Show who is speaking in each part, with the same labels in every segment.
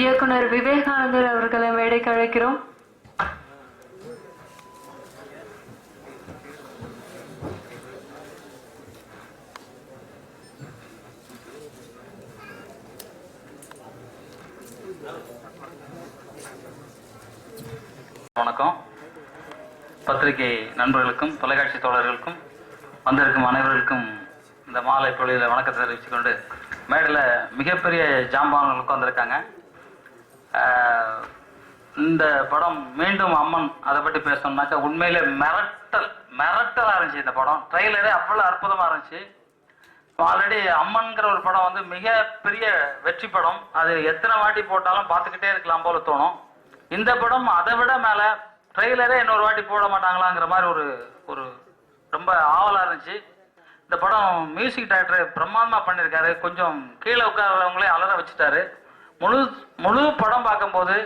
Speaker 1: இயக்குனர் விவேகானந்தர் அவர்களை மேடைக்கு அழைக்கிறோம்.
Speaker 2: வணக்கம். பத்திரிகை நண்பர்களுக்கும் தொலைக்காட்சி தோழர்களுக்கும் வந்திருக்கும் அனைவர்களுக்கும் இந்த மாலை பொழுதில் வணக்கத்தை தெரிவித்துக் கொண்டு, மேடையில் மிகப்பெரிய ஜாம்பான்களுக்கு வந்திருக்காங்க. இந்த படம் மீண்டும் அம்மன், அதை பற்றி பேசணும்னாக்கா உண்மையிலே மிரட்டலாக இருந்துச்சு. இந்த படம் ட்ரெய்லரே அவ்வளோ அற்புதமாக இருந்துச்சு. ஆல்ரெடி அம்மன்கிற ஒரு படம் வந்து மிகப்பெரிய வெற்றி படம். அது எத்தனை வாட்டி போட்டாலும் பார்த்துக்கிட்டே இருக்கலாம் போல தோணும். இந்த படம் அதை விட மேலே ட்ரெய்லரே இன்னொரு வாட்டி போட மாட்டாங்களாங்கிற மாதிரி ஒரு ரொம்ப ஆவலாக இருந்துச்சு. இந்த படம் மியூசிக் டைரக்டர் பிரம்மாண்டமாக பண்ணியிருக்காரு. கொஞ்சம் கீழே உட்கார்றவங்களே அலற வச்சுட்டாரு. முழு படம் பார்க்கும்போது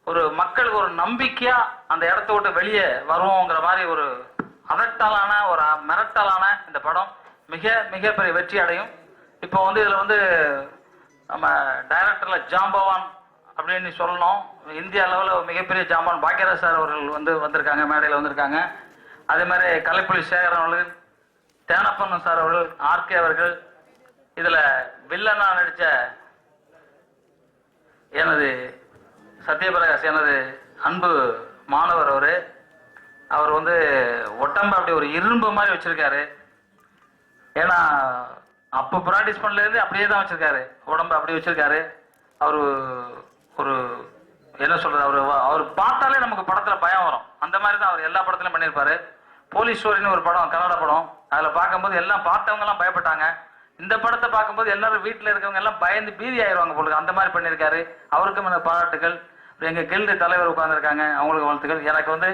Speaker 2: ஒரு மக்களுக்கு ஒரு நம்பிக்கையாக அந்த இடத்த விட்டு வெளியே வருவோங்கிற மாதிரி ஒரு அதட்டலான ஒரு மிரட்டலான இந்த படம் மிக பெரிய வெற்றி அடையும். இப்போ வந்து இதில் வந்து நம்ம டைரக்டரில் ஜாம்பவான் அப்படின்னு சொல்லணும். இந்திய அளவில் மிகப்பெரிய ஜாம்பான் பாக்யராஜ் சார் அவர்கள் வந்திருக்காங்க, மேடையில் வந்திருக்காங்க. அதே மாதிரி கலைப்புலி சேகரன் அவர்கள், தேனப்பன் சார் அவர்கள், ஆர்கே அவர்கள், இதில் வில்லனா நடித்த எனது சத்யபிரகாஷ், எனது அன்பு மாணவர். அவர் வந்து ஒட்டம்ப அப்படி ஒரு இரும்பு மாதிரி வச்சிருக்காரு. ஏன்னா அப்போ ப்ராக்டிஸ் பண்ணலேருந்து அப்படியே தான் வச்சிருக்காரு, உடம்பு அப்படி வச்சிருக்காரு. அவர் ஒரு என்ன சொல்றது, அவர் பார்த்தாலே நமக்கு படத்தில் பயம் வரும். அந்த மாதிரி தான் அவர் எல்லா படத்துலையும் பண்ணியிருப்பாரு. போலீஸ் ஸ்டோரின்னு ஒரு படம், கன்னட படம், அதில் பார்க்கும்போது எல்லாம் பார்த்தவங்கலாம் பயப்பட்டாங்க. இந்த படத்தை பார்க்கும்போது எல்லாரும் வீட்டில் இருக்கவங்க எல்லாம் பயந்து பீதி ஆயிடுவாங்க போல, அந்த மாதிரி பண்ணியிருக்காரு. அவருக்கும் இந்த பாராட்டுகள். எங்கள் கில்டு தலைவர் உட்கார்ந்துருக்காங்க, அவங்களுக்கு வாழ்த்துக்கள். எனக்கு வந்து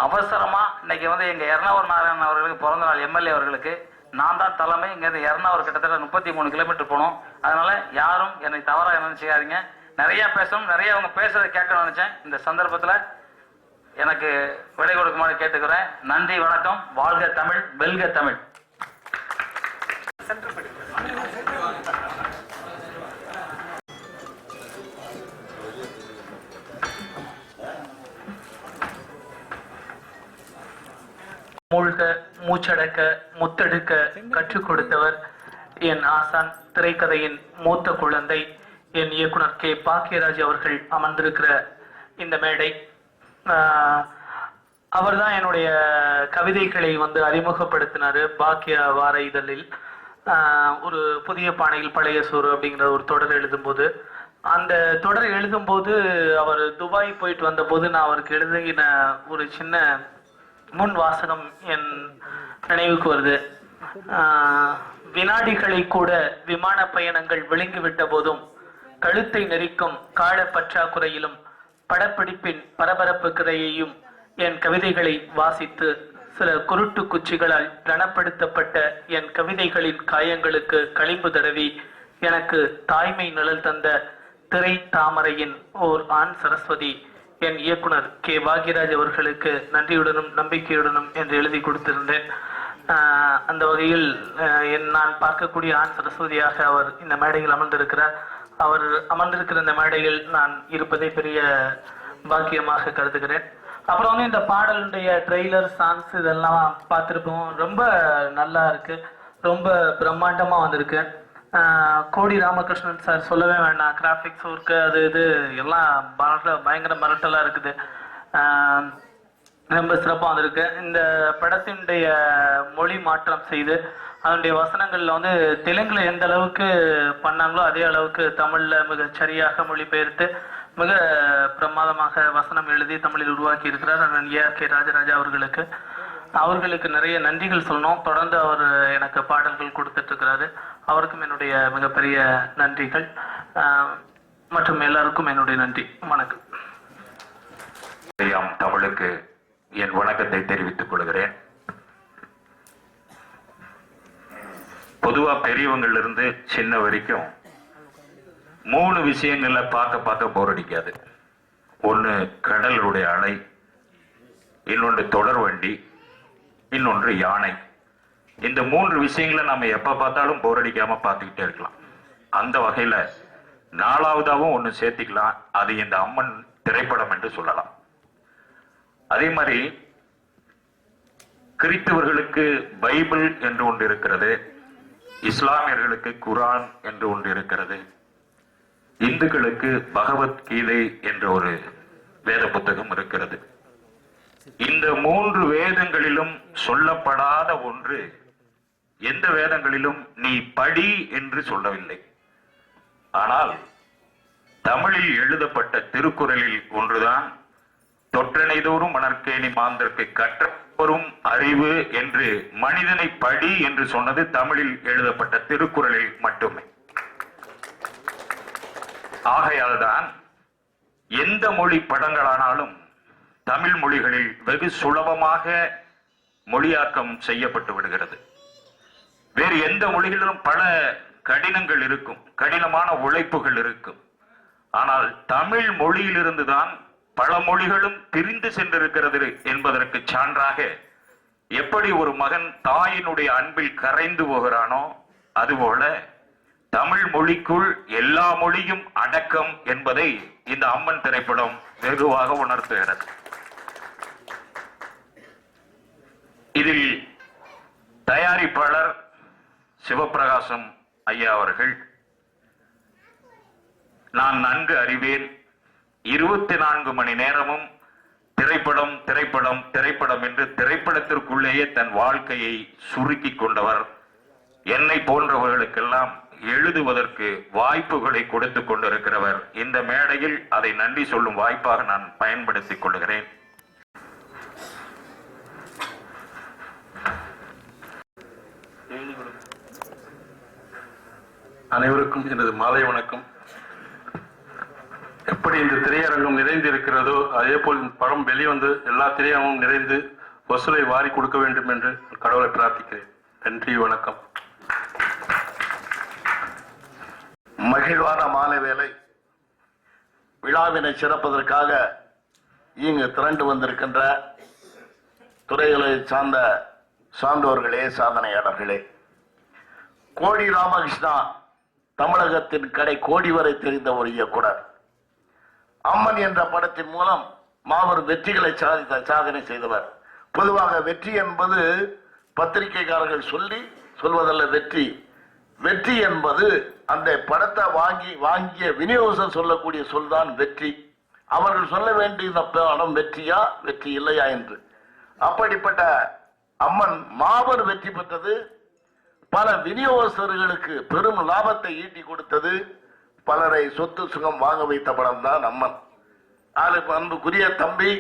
Speaker 2: அவசரமாக இன்னைக்கு வந்து எங்கள் எர்ணாவூர் நாராயணன் அவர்களுக்கு பிறந்த நாள், எம்எல்ஏ அவர்களுக்கு. நான் தான் தலைமை. இங்கேருந்து எர்ணாவூர் கிட்டத்தட்ட 33 கிலோமீட்டர் போனோம். அதனால யாரும் என்னை தவறாக நினைச்சுக்காதீங்க. நிறைய பேசணும், நிறைய அவங்க பேசுறதை கேட்கணும்னு நினைச்சேன். இந்த சந்தர்ப்பத்தில் எனக்கு விடை கொடுக்குமாறு கேட்டுக்கிறேன். நன்றி, வணக்கம். வாழ்க தமிழ், வெல்க தமிழ்.
Speaker 3: மூழ்க, மூச்சடக்க, முத்தெடுக்க கற்றுக் கொடுத்தவர் என் ஆசான், திரைக்கதையின் மூத்த குழந்தை, என் இயக்குனர் கே. பாக்யராஜ் அவர்கள் அமர்ந்திருக்கிற இந்த மேடை. அவர் தான் என்னுடைய கவிதைகளை வந்து அறிமுகப்படுத்தினார். பாக்ய வார இதழில் ஒரு புதிய பானையில் பழைய சோறு அப்படிங்கிற ஒரு தொடர் எழுதும்போது, அந்த தொடர் எழுதும்போது அவர் துபாய் போயிட்டு வந்தபோது நான் அவருக்கு எழுதின ஒரு சின்ன முன் வாசகம் என் நினைவுக்கு வருது. வினாடிகளை கூட விமான பயணங்கள் விழுங்கிவிட்ட போதும், கழுத்தை நெரிக்கும் கால பற்றாக்குறையிலும், படப்பிடிப்பின் பரபரப்பு கிரையையும் என் கவிதைகளை வாசித்து சில குருட்டு குச்சிகளால் ரணப்படுத்தப்பட்ட என் கவிதைகளின் காயங்களுக்கு களிம்பு தடவி எனக்கு தாய்மை நிழல் தந்த திரை தாமரையின் ஓர் ஆண் சரஸ்வதி என் இயக்குனர் கே. பாக்யராஜ் அவர்களுக்கு நன்றியுடனும் நம்பிக்கையுடனும் என்று எழுதி கொடுத்திருந்தேன். அந்த வகையில் நான் பார்க்கக்கூடிய ஆண் சரஸ்வதியாக அவர் இந்த மேடையில் அமர்ந்திருக்கிறார். அவர் அமர்ந்திருக்கிற இந்த மேடையில் நான் இருப்பதை பெரிய பாக்கியமாக கருதுகிறேன். அப்புறம் வந்து இந்த பாடலுடைய ட்ரெய்லர், சாங்ஸ் இதெல்லாம் பார்த்துருப்போம். ரொம்ப நல்லா இருக்கு, ரொம்ப பிரம்மாண்டமா வந்திருக்கு. கோடி ராமகிருஷ்ணன் சார் சொல்லவே வேண்டாம். கிராஃபிக்ஸ் ஒர்க்கு அது இது எல்லாம் பயங்கர மிரட்டலாக இருக்குது. ரொம்ப சிறப்பாக வந்திருக்கு. இந்த படத்தினுடைய மொழி மாற்றம் செய்து அதனுடைய வசனங்களில் வந்து தெலுங்குல எந்த அளவுக்கு பண்ணாங்களோ அதே அளவுக்கு தமிழில் மிக சரியாக மொழிபெயர்த்து மிக பிரமாதமாக வசனம் எழுதி தமிழில் உருவாக்கி இருக்கிறார் அண்ணன் ஏ.கே. ராஜராஜா அவர்களுக்கு நிறைய நன்றிகள் சொல்லணும். தொடர்ந்து அவர் எனக்கு பாடல்கள் கொடுத்துட்டு இருக்கிறாரு. அவருக்கும் என்னுடைய மிகப்பெரிய நன்றிகள் மற்றும் எல்லாருக்கும் என்னுடைய நன்றி. வணக்கம்.
Speaker 4: தமிழுக்கு என் வணக்கத்தை தெரிவித்துக் கொள்கிறேன். பொதுவா பெரியவங்கள்ல இருந்து சின்ன வரைக்கும் 3 விஷயங்கள்ல பார்க்க போர் அடிக்காது. ஒண்ணு கடலுடைய அலை, இன்னொன்று தொடர் வண்டி, இன்னொன்று யானை. இந்த 3 விஷயங்களை நம்ம எப்ப பார்த்தாலும் போர் அடிக்காம பார்த்துக்கிட்டே இருக்கலாம். அந்த வகையில 4வதாவும் ஒண்ணு சேர்த்திக்கலாம். அது இந்த அம்மன் திரைப்படம் என்று சொல்லலாம். அதே மாதிரி கிறிஸ்தவர்களுக்கு பைபிள் என்று ஒன்று இருக்கிறது, இஸ்லாமியர்களுக்கு குரான் என்று ஒன்று இருக்கிறது, இந்துக்களுக்கு பகவத்கீதை என்ற ஒரு வேத புத்தகம் இருக்கிறது. இந்த 3 வேதங்களிலும் சொல்லப்படாத ஒன்று எந்த வேதங்களிலும் நீ படி என்று சொல்லவில்லை. ஆனால் தமிழில் எழுதப்பட்ட திருக்குறளில் ஒன்றுதான் தொற்றனைதோறும் மணற்கேணி மாந்தற்கு கற்றவரும் அறிவு என்று மனிதனை படி என்று சொன்னது தமிழில் எழுதப்பட்ட திருக்குறளில் மட்டுமே. ஆகையால்தான் எந்த மொழி படங்களானாலும் தமிழ் மொழிகளில் வெகு சுலபமாக மொழியாக்கம் செய்யப்பட்டு விடுகிறது. வேறு எந்த மொழிகளிலும் பல கடினங்கள் இருக்கும், கடினமான உழைப்புகள் இருக்கும். ஆனால் தமிழ் மொழியிலிருந்துதான் பல மொழிகளும் பிரிந்து சென்றிருக்கிறது என்பதற்கு சான்றாக எப்படி ஒரு மகன் தாயினுடைய அன்பில் கரைந்து போகிறானோ அதுபோல தமிழ் மொழிக்குள் எல்லா மொழியும் அடக்கம் என்பதை இந்த அம்மன் திரைப்படம் வெகுவாக உணர்த்துகிறது. இதில் தயாரிப்பாளர் சிவபிரகாசம் ஐயா அவர்கள், நான் நன்கு அறிவேன், 24 மணி நேரமும் திரைப்படம் திரைப்படம் திரைப்படம் என்று திரைப்படத்திற்குள்ளேயே தன் வாழ்க்கையை சுருக்கி கொண்டவர். என்னை போன்றவர்களுக்கெல்லாம் எழுதுவதற்கு வாய்ப்புகளை கொடுத்து கொண்டிருக்கிறவர். இந்த மேடையில் அதை நன்றி சொல்லும் வாய்ப்பாக நான் பயன்படுத்திக் கொள்கிறேன்.
Speaker 5: அனைவருக்கும் எனது மாலை வணக்கம். எப்படி இந்த திரையரங்கம் நிறைந்து இருக்கிறதோ அதே போல் இந்த படம் வெளிவந்து எல்லா திரையரங்கமும் நிறைந்து வசூலை வாரி கொடுக்க வேண்டும் என்று கடவுளை பிரார்த்திக்கிறேன். நன்றி, வணக்கம்.
Speaker 6: மகிழ்வான மாலை வேலை விழாவினை சிறப்பதற்காக இங்கு திரண்டு வந்திருக்கின்ற துறைகளை சார்ந்த சான்றோர்களே, சாதனையாளர்களே, கோடி ராமகிருஷ்ணா தமிழகத்தின் கடை கோடி வரை தெரிந்த ஒரு இயக்குனர். அம்மன் என்ற படத்தின் மூலம் மாபெரும் வெற்றிகளை சாதனை செய்தவர். பொதுவாக வெற்றி என்பது பத்திரிகைக்காரர்கள் சொல்வதல்ல. வெற்றி என்பது அந்த படத்தை வாங்கிய விநியோகஸ்தர் சொல்லக்கூடிய சொல்தான் வெற்றி. அவர்கள் சொல்ல வேண்டிய இந்த படம் வெற்றியா வெற்றி இல்லையா என்று. அப்படிப்பட்ட அம்மன் மாபெரும் வெற்றி பெற்றது. பல விநியோகஸ்தர்களுக்கு பெரும் லாபத்தை ஈட்டி கொடுத்தது. பலரை சொத்து சுகம் வாங்க வைத்த படம் தான் அம்மன். அன்புக்குரிய தம்பி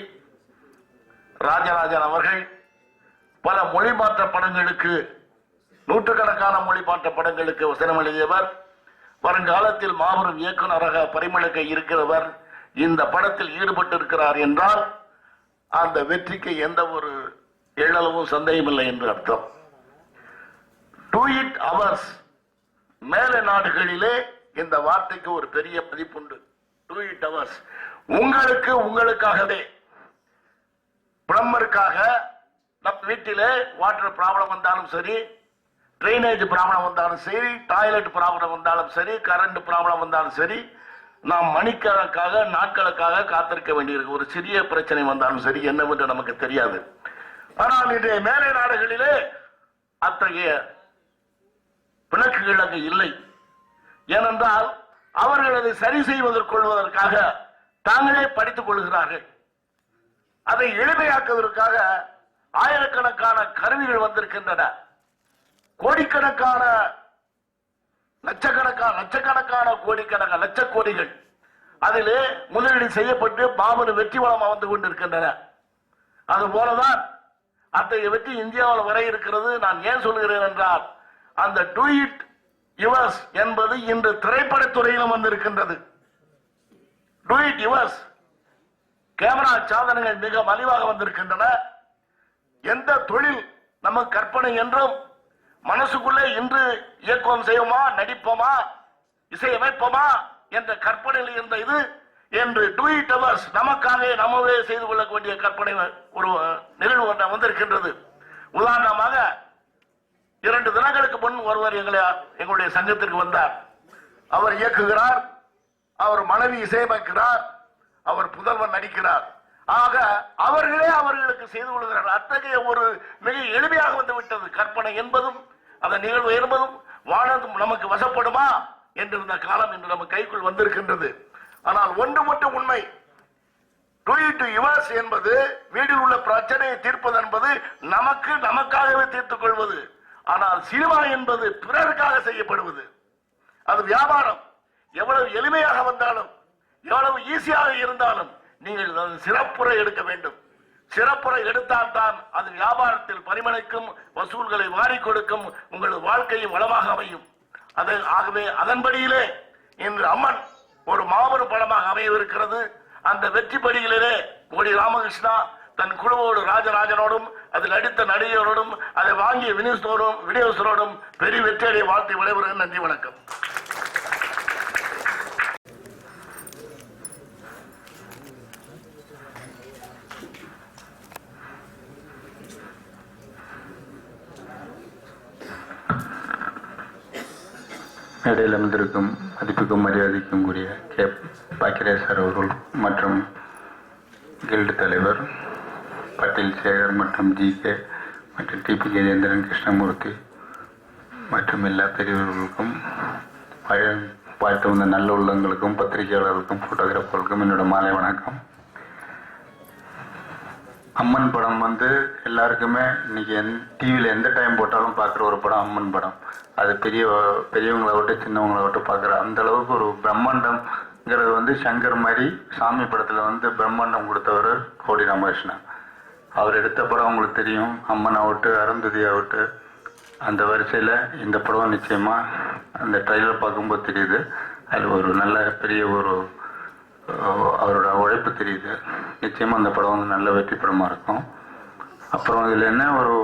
Speaker 6: ராஜராஜன் அவர்கள் பல மொழிமாற்ற படங்களுக்கு, நூற்றுக்கணக்கான மொழிமாற்ற படங்களுக்கு வசனம் எழுதியவர். வருங்காலத்தில் மாபெரும் இயக்குநராக பரிமளக்க இருக்கிறவர். இந்த படத்தில் ஈடுபட்டு இருக்கிறார் என்றால் அந்த வெற்றிக்கு எந்த ஒரு எழளவும் சந்தேகமில்லை என்று அர்த்தம். டூ இட் அவர்ஸ், மேல நாடுகளிலே இந்த வார்த்தைக்கு ஒரு பெரிய மதிப்புண்டு. டூ இட் அவர்ஸ், உங்களுக்காகவே, பிளம்பருக்காக, நம் வீட்டிலே வாட்டர் ப்ராப்ளம் வந்தாலும் சரி, ட்ரைனேஜ் ப்ராப்ளம் வந்தாலும் சரி, டாய்லெட் ப்ராப்ளம் வந்தாலும் சரி, கரண்ட் ப்ராப்ளம் வந்தாலும் சரி, நாம் மணிக்கணக்காக நாட்களுக்காக காத்திருக்க வேண்டியிருக்கு. ஒரு சிறிய பிரச்சனை வந்தாலும் சரி, என்னவென்று நமக்கு தெரியாது. ஆனால் இன்றைய மேலை நாடுகளிலே அத்தகைய பிணக்குகள் அங்கு இல்லை. ஏனென்றால் அவர்கள் அதை சரி செய்வதற்கொள்வதற்காக தாங்களே படித்துக் கொள்கிறார்கள். அதை எளிமையாக்குவதற்காக ஆயிரக்கணக்கான கருவிகள் வந்திருக்கின்றன. கோடிக்கணக்கான லட்சக்கணக்கான லட்ச கோடிகள் அதிலே முதலீடு செய்யப்பட்டு மாபெரும் வெற்றி வளம் வந்து கொண்டிருக்கின்றன. அது போலதான் அத்தகைய வெற்றி இந்தியாவில் வர இருக்கிறது. நான் ஏன் சொல்கிறேன் என்றால், அந்த டூ இட் யுவர்ஸ் என்பது இன்று திரைப்படத்துறையிலும் வந்திருக்கின்றது. டூ இட் யுவர்ஸ் கேமரா சாதனங்கள் மிக மலிவாக வந்திருக்கின்றன. எந்த தொழில் நமக்கு கற்பனை என்றும் மனசுக்குள்ளே இன்று இயக்கம் செய்வோமா, நடிப்போமா, இசையமைப்போமா என்ற கற்பனையில் இருந்த இது என்று டூ இட் அவர்ஸ் நமக்காக நம்மவே செய்து கொள்ள வேண்டிய கற்பனை ஒரு நிகழ்வு வந்திருக்கின்றது. உதாரணமாக 2 தினங்களுக்கு முன் ஒருவர் எங்களுடைய சங்கத்திற்கு வந்தார். அவர் இயக்குகிறார், அவர் மனைவி இசையமைக்கிறார், அவர் புதல்வன் நடிக்கிறார். ஆக அவர்களே அவர்களுக்கு செய்து கொள்கிறார்கள். அத்தகைய ஒரு மிக எளிமையாக வந்து விட்டது. கற்பனை என்பதும் அந்த நிகழ்வு என்பதும் வானதும் நமக்கு வசப்படுமா என்றிருந்த காலம் இன்று நம்ம கைக்குள் வந்திருக்கின்றது. ஆனால் ஒன்று மட்டும் உண்மை, டூ இட் யுவர்ஸ் என்பது வீட்டில் உள்ள பிரச்சனையை தீர்ப்பது என்பது நமக்காகவே தீர்த்துக் கொள்வது. ஆனால் சினிமா என்பது பிறருக்காக செய்யப்படுவது. அது வியாபாரம். எவ்வளவு எளிமையாக வந்தாலும், எவ்வளவு ஈஸியாக இருந்தாலும் நீங்கள் சிறப்புரை எடுக்க வேண்டும். சிறப்புரை எடுத்தால்தான் அது வியாபாரத்தில் பரிமளிக்கும், வசூல்களை வாரி கொடுக்கும், உங்களது வாழ்க்கையும் வளமாக அமையும். ஆகவே அதன்படியிலே இன்று அம்மன் ஒரு மாபெரும் படமாக அமையவிருக்கிறது. அந்த வெற்றி படியிலே கோடி ராமகிருஷ்ணா தன் குழுவோடு ராஜராஜனோடும் அதில் நடித்த நடிகரோடும் அதை வாங்கிய விநியோகரோடும் பெரிய வெற்றியடைய வாழ்த்தை விளைவுகிறேன். நன்றி, வணக்கம்.
Speaker 7: மேடையில் அமர்ந்திருக்கும் மதிப்புக்கும் மரியாதைக்கும் கூடிய கே பாக்கியராஜ் சார் அவர்கள் மற்றும் கில்டு தலைவர் பட்டேல் சேகர் மற்றும் ஜிகே மற்றும் டிபி கஜேந்திரன், கிருஷ்ணமூர்த்தி மற்றும் எல்லா பெரியவர்களுக்கும் வாழ்த்து வந்த நல்ல உள்ளங்களுக்கும் பத்திரிகையாளர்களுக்கும் ஃபோட்டோகிராஃபர்களுக்கும் என்னோட மாலை வணக்கம். அம்மன் படம் எல்லாருக்குமே இன்னைக்கு டிவியில் எந்த டைம் போட்டாலும் பார்க்குற ஒரு படம் அம்மன் படம். அது பெரியவங்களை விட்டு சின்னவங்களை விட்டு பார்க்குற அந்த அளவுக்கு ஒரு பிரம்மாண்டம்ங்கிறது சங்கர் மாதிரி சாமி படத்தில் பிரம்மாண்டம் கொடுத்தவர் கோடி ராமகிருஷ்ணன். அவர் எடுத்த படம் உங்களுக்கு தெரியும். அம்மன் ஆகட்டு, அருந்ததி ஆகட்டு, அந்த வரிசையில் இந்த படம் நிச்சயமாக அந்த ட்ரைலர் பார்க்கும்போது தெரியுது. அதில் ஒரு நல்ல பெரிய ஒரு அவரோட உழைப்பு தெரியுது. நிச்சயமாக அந்த படம் நல்ல வெற்றி படமாக இருக்கும். அப்புறம் இதில் என்ன ஒரு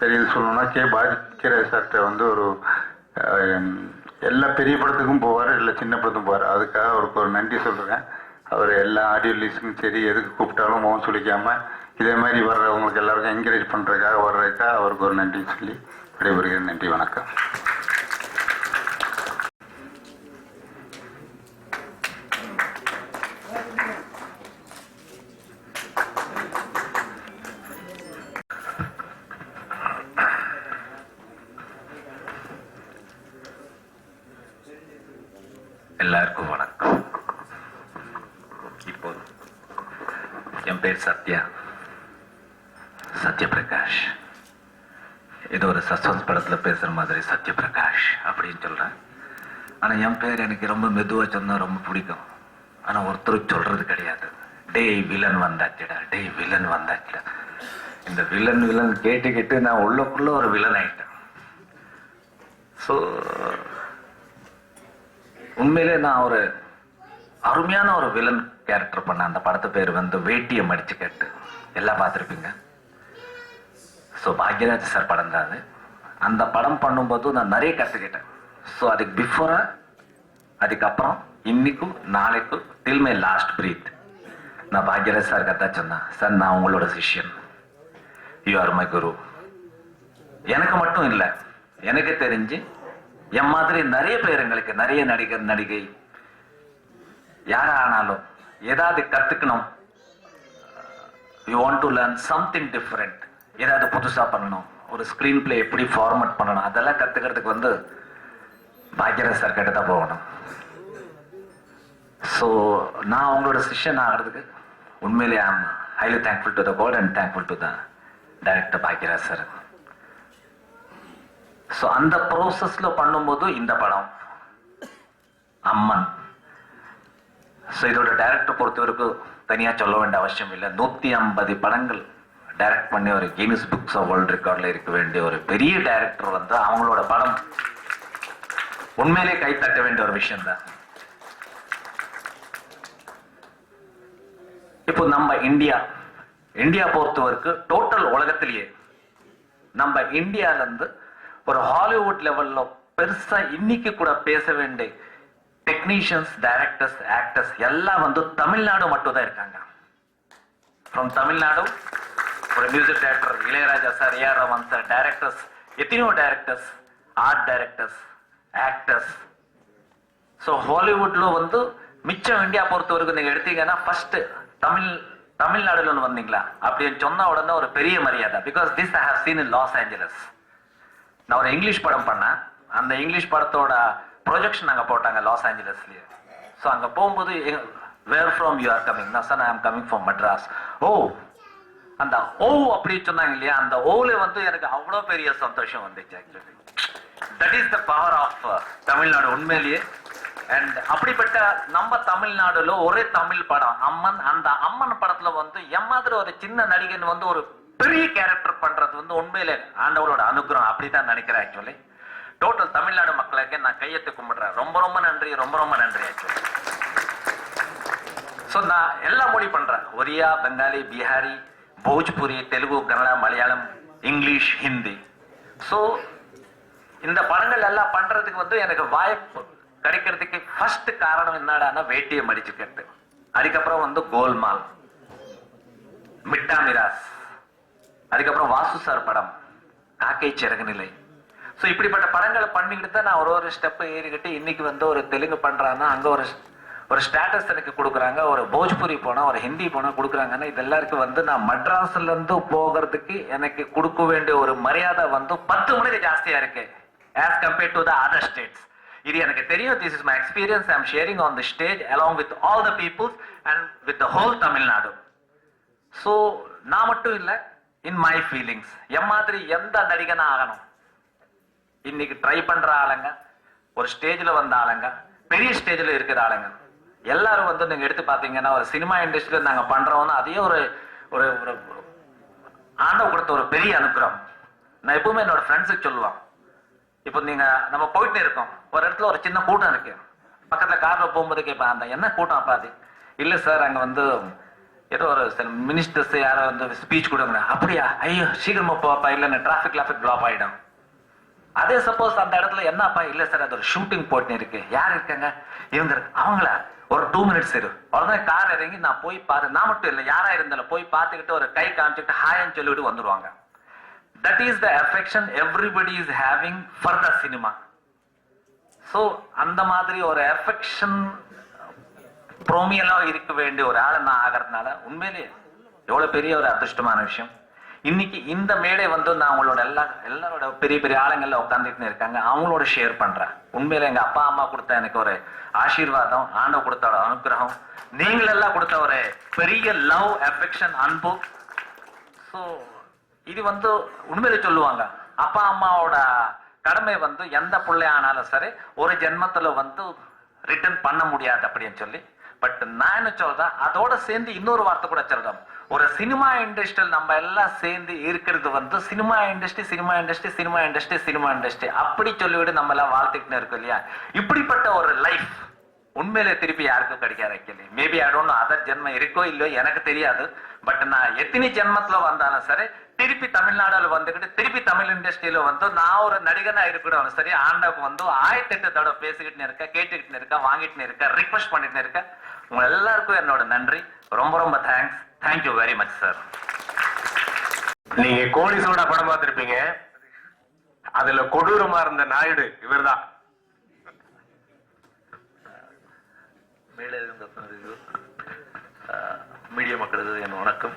Speaker 7: பெரிய சொல்லணும்னா, கே பாக்கியராஜ் சார்கிட்ட ஒரு எல்லா பெரிய படத்துக்கும் போவார், எல்லா சின்ன படத்துக்கும் போவார். அதுக்காக அவருக்கு ஒரு நன்றி சொல்கிறேன். அவர் எல்லா ஆடியோ ரிலீஸுக்கும் சரி, எதுக்கு கூப்பிட்டாலும் முகம் சொல்லிக்காமல் இதே மாதிரி வர்றவங்களுக்கு எல்லாருக்கும் என்கரேஜ் பண்ணுறதுக்காக வர்றதுக்காக அவருக்கு ஒரு நன்றி சொல்லி விடைபெறுகிறேன். நன்றி, வணக்கம்.
Speaker 4: எல்லாருக்கும் வணக்கம். இப்போ என் பேர் சத்யபிரகாஷ். இது ஒரு சஸ்பென்ஸ் படத்துல பேசுற மாதிரி சத்யபிரகாஷ் அப்படின்னு சொல்றேன். ஆனா என் பேர் எனக்கு ரொம்ப மெதுவா சொன்னா ரொம்ப பிடிக்கும். ஆனா ஒருத்தருக்கு சொல்றது கிடையாது. டேய் வில்லன் வந்தாச்சுடா, டேய் வில்லன் வந்தாச்சுடா. இந்த வில்லன் கேட்டு நான் உள்ளக்குள்ள ஒரு வில்லன் ஆயிட்டேன். ஸோ உண்மையிலே நான் ஒரு அருமையான ஒரு வில்லன் கேரக்டர் பண்ண. அந்த படத்து பேர் வேட்டியை மடிச்சு கேட்டு எல்லாம் பார்த்துருப்பீங்க. ஸோ பாக்யராஜ் சார் படம் தான் அது. அந்த படம் பண்ணும்போது நான் நிறைய கற்றுக்கிட்டேன். ஸோ அதுக்கு பிஃபோரா, அதுக்கப்புறம், இன்னைக்கும், நாளைக்கும், டில் மை லாஸ்ட் பிரீத் நான் பாக்யராஜ் சார் கத்தான் சொன்னேன். சார், நான் உங்களோட சிஷ்யன், யூ ஆர் மை குரு. எனக்கு மட்டும் இல்லை, எனக்கு தெரிஞ்சு என் மாதிரி நிறைய பேருங்களுக்கு, நிறைய நடிகர் நடிகை யாரா ஆனாலும் ஏதாவது கத்துக்கணும், you want to learn something different, ஏதாவது புதுசா பண்ணணும், ஒரு ஸ்கிரீன் பிளே எப்படி ஃபார்மேட் பண்ணணும், அதெல்லாம் கத்துக்கிறதுக்கு பாக்யராஜ் சார் கிட்ட தான் போகணும். ஸோ நான் அவங்களோட சிஷ்யன் ஆகிறதுக்கு உண்மையிலே I am highly thankful to the god and thankful to the director Bhagyaraj sir. So அந்த ப்ரோசஸ்ல பண்ணும்போது இந்த படம் அம்மன். ஸோ இதோட டைரக்டர் பொறுத்தவரைக்கும் தனியா சொல்ல வேண்டிய அவசியம் இல்லை. 150 படங்கள் டைரக்ட் பண்ணி ஒரு கின்னஸ் புக்ஸ் ஆஃப் வேர்ல்ட் ரெக்கார்ட்ல இருக்க வேண்டிய ஒரு பெரிய டைரக்டர் அவங்களோட படம் உண்மையிலே கை தட்ட வேண்டிய ஒரு விஷயம் தான். இப்போ நம்ம இந்தியா பொறுத்தவரைக்கும் டோட்டல் உலகத்திலேயே நம்ம இந்தியால இருந்து
Speaker 8: ஒரு ஹாலிவுட் லெவல்ல பெருசா இன்னைக்கு கூட பேச வேண்டிய டெக்னீஷியன்ஸ், டைரக்டர்ஸ், ஆக்டர்ஸ் எல்லாம் வந்து தமிழ்நாடு மட்டும் தான் இருக்காங்க. ஃப்ரம் தமிழ்நாடு ஒரு music director Ilaiyaraaja sir, A R Rahman sir, directors, எத்தனையோ directors, art directors, actors. So ஹாலிவுட்ல வந்து மிச்சம் இந்தியா பொறுத்த வரைக்கும் நீங்க எடுத்தீங்கன்னா ஃபர்ஸ்ட் தமிழ்நாடுல ஒன்று வந்தீங்களா அப்படின்னு சொன்ன உடனே ஒரு பெரிய மரியாதை. Because this I have seen in Los Angeles. நான் ஒரு இங்கிலீஷ் படம் பண்ணேன். அந்த இங்கிலீஷ் படத்தோட ப்ரொஜெக்ஷன் அங்கே போட்டாங்க லாஸ் ஏஞ்சலஸ்லயே. ஸோ அங்கே போகும்போது வேர் ஃப்ரம் யூ ஆர் கமிங்? நான் சார் ஐ ஆம் கமிங் ஃப்ரம் மெட்ராஸ். ஓ, அந்த ஓ அப்படி சொன்னாங்க இல்லையா, அந்த ஓல வந்து எனக்கு அவ்வளோ பெரிய சந்தோஷம் வந்துச்சு. Actually that is the power of Tamil Nadu உண்மையிலேயே. அண்ட் அப்படிப்பட்ட நம்ம தமிழ்நாடுல ஒரே தமிழ் படம் அம்மன். அந்த அம்மன் படத்துல வந்து மாதிரி ஒரு சின்ன நடிகன் வந்து ஒரு பெரிய கேரக்டர் பண்றது வந்து உண்மையிலே ஆண்டவரோட அனுகிரகம் அப்படித்தான் நினைக்கிறேன். ஆக்சுவலி டோட்டல் தமிழ்நாடு மக்களுக்கு நான் கையெழுத்து கும்பிடுறேன். ரொம்ப ரொம்ப நன்றி, ரொம்ப ரொம்ப நன்றி. ஆக்சுவலி ஸோ நான் எல்லா மொழி பண்றேன். ஒரியா, பெங்காலி, பீகாரி, போஜ்புரி, தெலுங்கு, கன்னடா, மலையாளம், இங்கிலீஷ், ஹிந்தி. ஸோ இந்த படங்கள் எல்லாம் பண்றதுக்கு வந்து எனக்கு வாய்ப்பு கிடைக்கிறதுக்கு ஃபர்ஸ்ட் காரணம் என்னடான்னா வேட்டியை மடிச்சுக்கிறது. அதுக்கப்புறம் வந்து கோல்மால், மிட்டா மிராஸ், அதுக்கப்புறம் வாசு சார் படம் காக்கை சிறகு நிலை. ஸோ இப்படிப்பட்ட படங்களை பண்ணிக்கிட்டு தான் நான் ஒரு ஸ்டெப் ஏறிக்கிட்டு இன்னைக்கு வந்து ஒரு தெலுங்கு பண்றான்னா அங்க ஒரு ஸ்டேட்டஸ் எனக்கு கொடுக்குறாங்க. ஒரு போஜ்புரி போனா, ஒரு ஹிந்தி போனா கொடுக்குறாங்கன்னா இது எல்லாருக்கும் வந்து நான் மெட்ராஸ்ல இருந்து போகிறதுக்கு எனக்கு கொடுக்க வேண்டிய ஒரு மரியாதை வந்து 10 மணிக்கு ஜாஸ்தியா இருக்கு as compared to the other states. இது எனக்கு தெரியும். This is my experience. I am sharing on the stage along with all the peoples and with the whole Tamil Nadu. So நான் மட்டும் இல்லை, இன் மை ஃபீலிங்ஸ் மாதிரி எந்த நடிகனா ஆகணும் இன்னைக்கு ட்ரை பண்ற ஆளுங்க, ஒரு ஸ்டேஜ்ல வந்த ஆளுங்க, பெரிய ஸ்டேஜ்ல இருக்கிற ஆளுங்க எல்லாரும் வந்து நீங்க எடுத்து பாத்தீங்கன்னா ஒரு சினிமா இண்டஸ்ட்ரியில நாங்க பண்றோம்னா அதே ஒரு ஒரு ஆண்டவ கொடுத்த ஒரு பெரிய அனுகிரகம். நான் எப்பவுமே என்னோட ஃப்ரெண்ட்ஸுக்கு சொல்லுவான், இப்போ நீங்க நம்ம போயிட்டு இருக்கோம், ஒரு இடத்துல ஒரு சின்ன கூட்டம் இருக்கு, பக்கத்துல கார்ல போகும்போது கேட்பேன் அந்த என்ன கூட்டம் அப்பாது? இல்ல சார் அங்க வந்து ஏதோ ஒரு மினிஸ்டர்ஸ் யாரோ வந்து ஸ்பீச் கொடுங்க. அப்படியா? ஐயோ சீக்கிரமா போப்பா, இல்ல டிராபிக் பிளாக் ஆயிடும். அதே சப்போஸ் அந்த இடத்துல என்னப்பா? இல்ல சார் அது ஒரு ஷூட்டிங் போட்டு இருக்கு. யார் இருக்காங்க? இவங்க அவங்கள ஒரு 2 மினிட்ஸ் இரு. உடனே கார் இறங்கி நான் போய் பாரு. நான் மட்டும் இல்லை, யாரா இருந்தாலும் போய் பார்த்துக்கிட்டு ஒரு கை காமிச்சுட்டு ஹாய்ன்னு சொல்லிவிட்டு வந்துருவாங்க. That is the affection everybody is having for the cinema. So அந்த மாதிரி ஒரு அஃபெக்ஷன் ப்ரோமியெல்லாம் இருக்க வேண்டிய ஒரு ஆளை நான் ஆகிறதுனால உண்மையிலேயே எவ்வளவு பெரிய ஒரு அதிர்ஷ்டமான விஷயம். இன்னைக்கு இந்த மேடை வந்து நான் அவங்களோட எல்லாரோட பெரிய பெரிய ஆளுங்கள்ல உட்காந்துட்டு இருக்காங்க, அவங்களோட ஷேர் பண்றேன். உண்மையில எங்க அப்பா அம்மா கொடுத்த எனக்கு ஒரு ஆசீர்வாதம், ஆண்டவ கொடுத்த அனுகிரகம், நீங்களெல்லாம் கொடுத்த ஒரு பெரிய லவ், அஃபெக்ஷன், அன்பு. ஸோ இது வந்து உண்மையில சொல்லுவாங்க, அப்பா அம்மாவோட கடமை வந்து எந்த பிள்ளை ஆனாலும் சரி ஒரு ஜென்மத்துல வந்து ரிட்டர்ன் பண்ண முடியாது அப்படின்னு சொல்லி. பட் நான் என்ன சொல்றேன், அதோட சேர்ந்து இன்னொரு வார்த்தை கூட சொல்றேன். ஒரு சினிமா இண்டஸ்ட்ரியில் நம்ம எல்லாம் சேர்ந்து இருக்கிறது வந்து சினிமா இண்டஸ்ட்ரி அப்படி சொல்லிவிட்டு நம்ம எல்லாம் வாழ்த்துக்கிட்டு இருக்கோம் இல்லையா? இப்படிப்பட்ட ஒரு லைஃப் உண்மையிலே திருப்பி யாருக்கும் கிடைக்காது. Actually maybe I don't know other ஜென்மம் இருக்கோ இல்லையோ எனக்கு தெரியாது. பட் நான் எத்தனை ஜென்மத்துல வந்தாலும் சரி திருப்பி தமிழ்நாடுல வந்துக்கிட்டு திருப்பி தமிழ் இண்டஸ்ட்ரியில வந்து நான் ஒரு நடிகனா இருக்கணும் சரி, ஆண்டவுக்கு வந்து 1008 தடவை பேசிக்கிட்டு இருக்கேன், கேட்டுக்கிட்டு இருக்கேன், வாங்கிட்டு இருக்கேன், ரிக்வெஸ்ட் பண்ணிட்டு இருக்கேன். உங்க எல்லாருக்கும் என்னோட நன்றி, ரொம்ப ரொம்ப thanks. Thank you very much sir.
Speaker 9: நீங்க கோழி சோடா படம் பார்த்திருப்பீங்க, அதுல கொடூரமா இருந்த நாயுடு இவர்தான்.
Speaker 10: மேலே இருந்த மீடியா மக்களுக்கு என் வணக்கம்.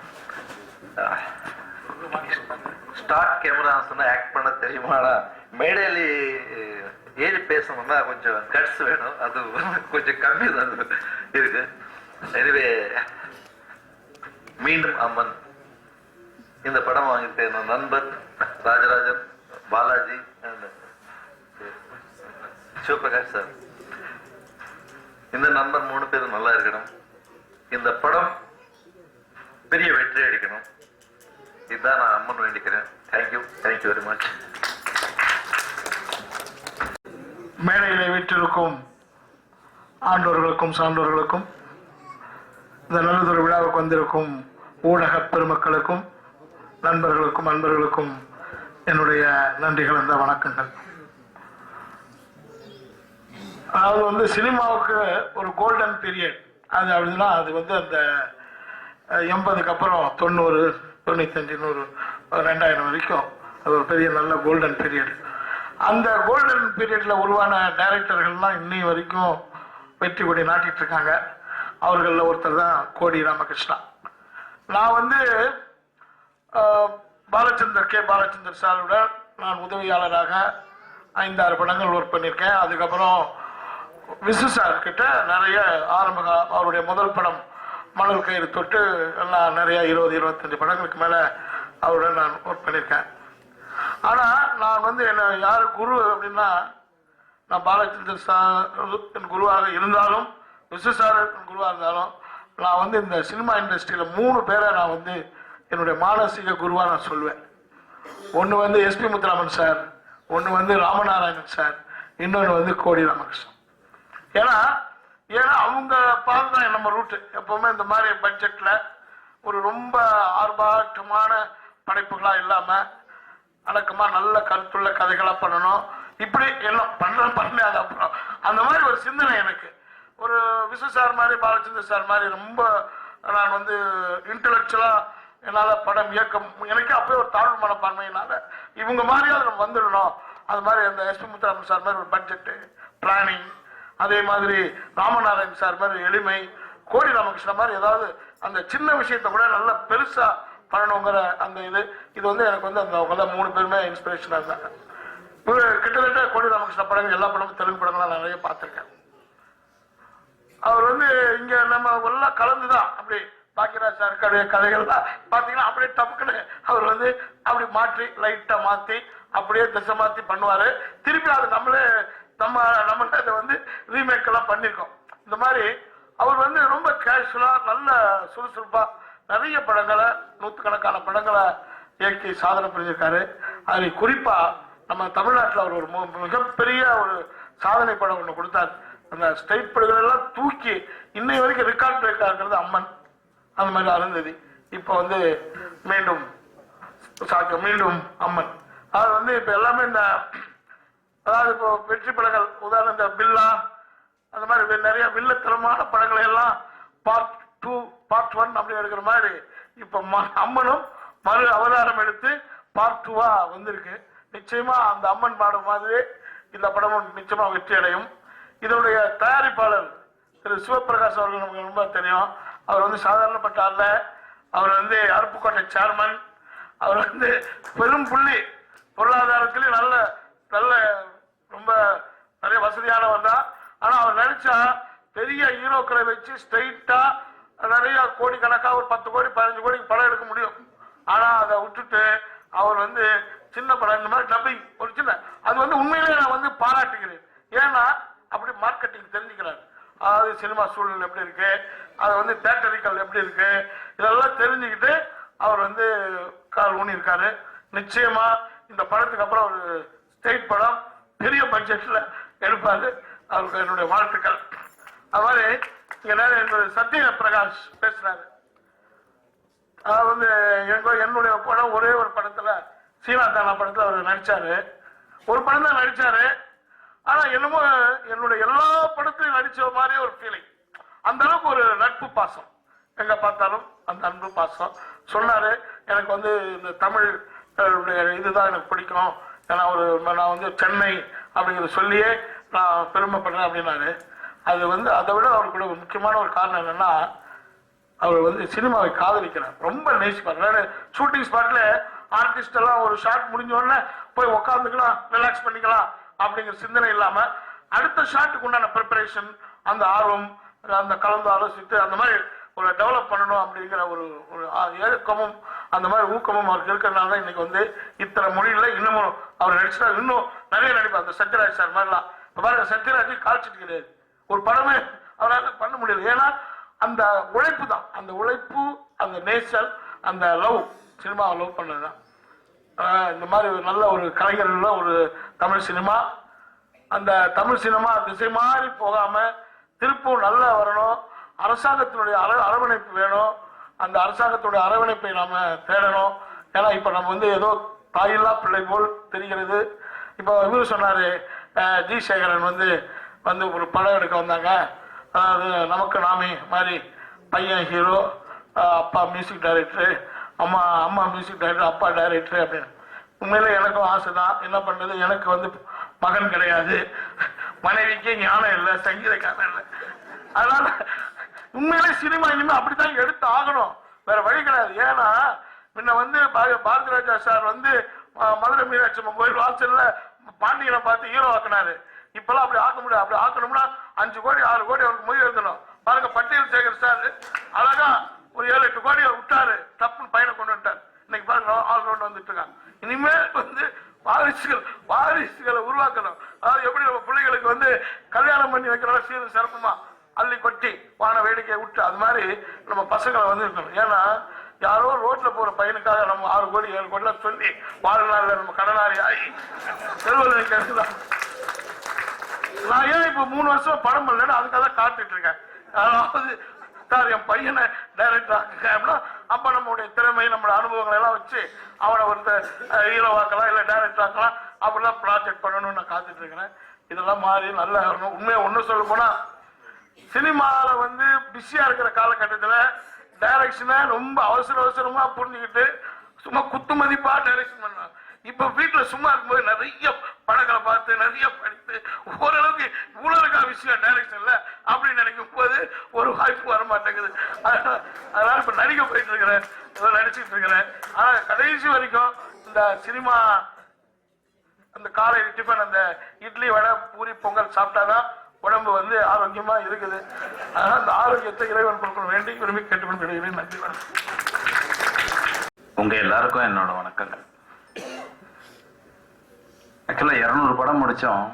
Speaker 10: ஸ்டார்ட் கேமரா சொன்னா ஆக்ட் பண்ண தெரியுமாடா, மேடையில ஏறி பேசணும்னா கொஞ்சம் கட்ஸ் வேணும், அது கொஞ்சம் கம்மி தான் இருக்கு. எனவே மீண்டும் அம்மன் இந்த படம் வாங்கிட்டு என் நண்பர் ராஜராஜன், பாலாஜி அண்ட் சிவபிரகாஷ் சார், இந்த நண்பர் 3 பேரும் நல்லா இருக்கணும். இந்த படம் பெரிய வெற்றி அடிக்கணும், இதுதான் நான் அம்மன் வேண்டிக்கிறேன். Thank you very much.
Speaker 11: மேடையிலே வீற்றிருக்கும் ஆண்டோர்களுக்கும் சான்றோர்களுக்கும் இந்த நல்லதொரு விழாவுக்கு வந்திருக்கும் ஊடக பெருமக்களுக்கும் நண்பர்களுக்கும் அன்பர்களுக்கும் என்னுடைய நன்றிகள் இந்த வணக்கங்கள். அதாவது வந்து சினிமாவுக்கு ஒரு கோல்டன் பீரியட் அது அப்படின்னா அது வந்து அந்த 80க்கு அப்புறம் 90, 95, 100, 2000 வரைக்கும் அது ஒரு பெரிய நல்ல கோல்டன் பீரியட். அந்த கோல்டன் பீரியட்ல உருவான டைரக்டர்கள்லாம் இன்னை வரைக்கும் வெற்றி கொடி நாட்டிட்டு இருக்காங்க. அவர்களில் ஒருத்தர் தான் கோடி ராமகிருஷ்ணா. நான் வந்து பாலச்சந்தர் சாரோட நான் உதவியாளராக 5-6 படங்கள் ஒர்க் பண்ணியிருக்கேன். அதுக்கப்புறம் விசு சார் கிட்ட நிறைய அவருடைய முதல் படம் மணல் கயிறு தொட்டு எல்லாம் நிறைய 20-25 படங்களுக்கு மேல அவருடன் நான் ஒர்க் பண்ணியிருக்கேன். ஆனா நான் வந்து என்ன யாரு குரு அப்படின்னா, நான் பாலச்சந்தர் சார் என் குருவாக இருந்தாலும் விசு சார் என் குருவாக இருந்தாலும் நான் வந்து இந்த சினிமா இண்டஸ்ட்ரியில 3 பேரை நான் வந்து என்னுடைய மானசீக குருவா நான் சொல்வேன். ஒன்று வந்து எஸ்பி முத்துராமன் சார், ஒன்று வந்து ராமநாராயணன் சார், இன்னொன்று வந்து கோடி ராமகிருஷ்ணன். ஏன்னா அவங்க பார்த்துதான் நம்ம ரூட்டு. எப்பவுமே இந்த மாதிரி பட்ஜெட்ல ஒரு ரொம்ப ஆர்ப்பாட்டமான படைப்புகளா இல்லாம அடக்கமா நல்ல கருத்துள்ள கதைகளா பண்ணணும். இப்படி எல்லாம் பண்ண அது அப்புறம் அந்த மாதிரி ஒரு சிந்தனை எனக்கு. ஒரு விசு சார் மாதிரி பாலச்சந்தர் சார் மாதிரி ரொம்ப நான் வந்து இன்டலெக்சுவலா என்னால படம் இயக்கம் எனக்கு அப்பயே ஒரு தாழ்வு மனப்பான்மையினால இவங்க மாதிரி அதை நம்ம வந்துடணும். அது மாதிரி அந்த எஸ்பி முத்துராமன் சார் மாதிரி ஒரு பட்ஜெட்டு பிளானிங், அதே மாதிரி ராமநாராயண் சார் மாதிரி எளிமை, கோடி ராமகிருஷ்ணன் மாதிரி ஏதாவது அந்த சின்ன விஷயத்த கூட நல்லா பெருசா பண்ணணுங்கிற அந்த இது வந்து எனக்கு வந்து அந்த 3 பேருமே இன்ஸ்பிரேஷனா இருந்தாங்க. கிட்டத்தட்ட கோடி ராமகிருஷ்ணன் படங்கள் எல்லா படமும் தெலுங்கு படங்கள்லாம் நிறைய பார்த்திருக்கேன். அவர் வந்து இங்க நம்ம எல்லாம் கலந்துதான் அப்படி பாக்கியராஜ் சாருடைய கதைகள்லாம் பாத்தீங்கன்னா அப்படியே டப்புக்குன்னு அவர் வந்து அப்படி மாற்றி லைட்டா மாத்தி அப்படியே திசை மாத்தி பண்ணுவாரு. திருப்பி அது நம்ம அதை வந்து ரீமேக் எல்லாம் பண்ணிருக்கோம். இந்த மாதிரி அவர் வந்து ரொம்ப கேஷுவலா நல்ல சுறுசுறுப்பா நிறைய படங்களை 100கணக்கான படங்களை இயக்கி சாதனை புரிஞ்சிருக்காரு. அது குறிப்பா நம்ம தமிழ்நாட்டில் அவர் ஒரு மிகப்பெரிய ஒரு சாதனை படம் ஒன்று கொடுத்தார். அந்த ஸ்டேட் படங்கள் எல்லாம் தூக்கி இன்னை வரைக்கும் ரெக்கார்ட் பிரேக்கா இருக்கிறது அம்மன். அந்த மாதிரி அருந்ததி இப்ப வந்து மீண்டும் அம்மன். அது வந்து இப்ப எல்லாமே இந்த அதாவது இப்போ வெற்றி படங்கள் உதாரணம் இந்த பில்லா அந்த மாதிரி நிறைய வில்லத்தனமான படங்களை எல்லாம் பார்ட் 2 பார்ட் 1 அப்படி எடுக்கிற மாதிரி இப்ப அம்மனும் மறு அவதாரம் எடுத்து பார்ட் 2வா வந்திருக்கு. நிச்சயமா அந்த அம்மன் பாடம் மாதிரி இந்த படமும் நிச்சயமா வெற்றி அடையும். இதனுடைய தயாரிப்பாளர் திரு சிவபிரகாஷ் அவர்கள் நமக்கு ரொம்ப தெரியும். அவர் வந்து சாதாரணப்பட்ட அல்ல. அவர் வந்து அருப்புக்கோட்டை சேர்மன். அவர் வந்து பெரும் புள்ளி பொருளாதாரத்திலே நல்ல நல்ல ரொம்ப நிறைய வசதியானவர் தான். ஆனா அவர் நினைச்சா பெரிய ஹீரோக்களை வச்சு ஸ்ட்ரெயிட்டா நிறைய கோடிக்கணக்கா ஒரு 10 கோடி 15 கோடிக்கு படம் எடுக்க முடியும். ஆனா அதை விட்டுட்டு அவர் வந்து சின்ன படம் இந்த மாதிரி டப்பிங் ஒரு சின்ன அது வந்து உண்மையிலேயே நான் வந்து பாராட்டுகிறேன். ஏன்னா அப்படி மார்க்கெட்டிங் தெரிஞ்சுக்கிறாரு. அதாவது சினிமா சூழல் எப்படி இருக்கு, அது வந்து தேட்டரிக்கல் எப்படி இருக்கு, இதெல்லாம் தெரிஞ்சுக்கிட்டு அவர் வந்து கால் ஊனி இருக்காரு. நிச்சயமா இந்த படத்துக்கு அப்புறம் ஒரு ஸ்டேட் படம் பெரிய பட்ஜெட்ல எடுப்பாரு. அவருக்கு என்னுடைய வாழ்த்துக்கள். அது மாதிரி இங்க சத்ய பிரகாஷ் பேசுறாரு. அதாவது வந்து என்னுடைய படம் ஒரே ஒரு படத்துல சீனாத்தானா படத்துல அவர் நடிச்சாரு. ஒரு படம் தான் நடிச்சாரு. ஆனா என்னமோ என்னுடைய எல்லா படத்திலையும் நடிச்ச மாதிரியே ஒரு ஃபீலிங். அந்த அளவுக்கு ஒரு நட்பு பாசம். எங்க பார்த்தாலும் அந்த அன்பு பாசம். சொன்னாரு எனக்கு வந்து இந்த தமிழ் இதுதான் எனக்கு பிடிக்கும். ஏன்னா நான் வந்து சென்னை அப்படிங்கிறத சொல்லியே நான் பெருமைப்படுறேன் அப்படின்னாரு. அது வந்து அதை விட அவருக்கு ஒரு முக்கியமான ஒரு காரணம் என்னன்னா, அவர் வந்து சினிமாவை காதலிக்கிறார், ரொம்ப நேசிப்பார். ஷூட்டிங் ஸ்பாட்ல ஆர்டிஸ்ட் எல்லாம் ஒரு ஷாட் முடிஞ்ச உடனே போய் உட்காந்துக்கலாம், ரிலாக்ஸ் பண்ணிக்கலாம் அப்படிங்கிற சிந்தனை இல்லாம அடுத்த ஷாட்டுக்கு உண்டான ப்ரிப்பரேஷன், அந்த ஆர்வம், அந்த கலந்து ஆலோசித்து அந்த மாதிரி ஒரு டெவலப் பண்ணணும் அப்படிங்கிற ஒரு ஏக்கமும் அந்த மாதிரி ஊக்கமும் அவருக்கு இருக்கிறதுனால தான் இன்னைக்கு வந்து இத்தனை மொழியில இன்னமும் அவர் நடிச்சா இன்னும் நிறைய நடிப்பார். அந்த சத்யராஜ் சார் மாதிரிலாம் இப்ப பாருங்க, சத்யராஜ் கால்ஷீட் கிடையாது, ஒரு படமே அவரால் பண்ண முடியாது. ஏன்னா அந்த உழைப்பு தான், அந்த உழைப்பு, அந்த நேசல், அந்த லவ், சினிமாவை லவ் பண்ணதுதான். இந்த மாதிரி நல்ல ஒரு கலைஞர்கள் ஒரு தமிழ் சினிமா, அந்த தமிழ் சினிமா திசை மாறி போகாம திருப்பூர் நல்லா வரணும். அரசாங்கத்தினுடைய அரவணைப்பு வேணும். அந்த அரசாங்கத்துடைய அரவணைப்பை நாம தேடணும். ஏன்னா இப்ப நம்ம வந்து ஏதோ தாயில்லா பிள்ளை போல் தெரிகிறது. இப்போ இவரு சொன்னாரு, ஜி சேகரன் வந்து ஒரு படம் எடுக்க வந்தாங்க. அதாவது நமக்கு நாமே மாதிரி பையன் ஹீரோ, அப்பா மியூசிக் டைரக்டரு, அம்மா மியூசிக் டைரக்டர், அப்பா டைரக்டரு அப்படின்னு. உண்மையில எனக்கும் ஆசை தான். என்ன பண்றது, எனக்கு வந்து மகன் கிடையாது, மனைவிக்கு ஞானம் இல்லை, சங்கீதக்காரன் இல்லை. அதனால உண்மையிலே சினிமா இனிமே அப்படித்தான் எடுத்து ஆகணும், வேற வழி கிடையாது. ஏன்னா முன்ன வந்து பாரதி ராஜா சார் வந்து மதுரை மீனாட்சி அம்மன் கோயில் வாசல்ல பாண்டியனை பார்த்து ஹீரோ ஆக்கினாரு. இப்பெல்லாம் அப்படி ஆக்க முடியாது. அப்படி ஆக்கணும்னா 5 கோடி 6 கோடி அவருக்கு மொழி எழுதணும். பாருங்க, பட்டியல் சேகர் சார் அழகா ஒரு 7-8 கோடி விட்டாரு, தப்புன்னு பையனை கொண்டு வந்துட்டார். இன்னைக்கு பாருங்க ஆல் ரவுண்ட் வந்துட்டு இருக்காங்க. இனிமேல் வந்து வாரிசுகளை உருவாக்கணும். அதாவது எப்படி நம்ம பிள்ளைகளுக்கு வந்து கல்யாணம் பண்ணி வைக்கிறோம் சீரும் சிறப்புமா அள்ளி கொட்டி வான வேடிக்கையை விட்டு, அது மாதிரி நம்ம பசங்களை வந்து இருக்கணும். ஏன்னா யாரோ ரோட்ல போற பையனுக்காக நம்ம 6 கோடி 7 கோடி சொல்லி வாழ்நாள் நம்ம கடனாளி ஆகி செல்வதற்கு. நான் ஏன் இப்ப 3 வருஷம் படம் பண்ணலன்னு அதுக்காக காத்துட்டு இருக்கேன். அதாவது சார் என் பையனை டைரக்டர் ஆக்குங்க அப்படின்னா, அப்ப நம்மளுடைய திறமை நம்மளோட அனுபவங்களை எல்லாம் வச்சு அவனை ஒரு ஹீரோ ஆக்கலாம், இல்லை டைரக்டர் ஆக்கலாம், அப்படிலாம் ப்ராஜெக்ட் பண்ணணும்னு நான் காத்துட்டு இருக்கிறேன். இதெல்லாம் மாறி நல்லா வரணும். உண்மையை ஒண்ணு சொல்ல போனா, சினிமாவில வந்து பிஸியா இருக்கிற காலகட்டத்தில் டைரக்ஷனை ரொம்ப அவசரமா புரிஞ்சுக்கிட்டு சும்மா குத்து மதிப்பா டைரக்ஷன் பண்ணலாம். இப்ப வீட்டுல சும்மா இருக்கும்போது நிறைய படங்களை பார்த்து நிறைய படித்து ஓரளவுக்கு இவ்வளவுக்கா விஷயம் டைரக்ஷன்ல அப்படின்னு நினைக்கும் போது ஒரு வாய்ப்பு வர மாட்டேங்குது. அதனால இப்ப நடிக்க போயிட்டு இருக்கிறேன், ஏதோ நடிச்சுட்டு இருக்கிறேன். ஆனா கடைசி வரைக்கும் இந்த சினிமா அந்த காலை டிஃபன் அந்த இட்லி வடை பூரி பொங்கல் சாப்பிட்டாதான் உடம்பு வந்து ஆரோக்கியமா இருக்குது. அதனால அந்த ஆரோக்கியத்தை இறைவன் கொடுக்க வேண்டி விரும்பி கேட்டுக்கொண்டு விடுகிறேன். நன்றி.
Speaker 2: உங்க எல்லாருக்கும் என்னோட வணக்கங்கள். ஆக்சுவலா 200 படம் முடிச்சோம்,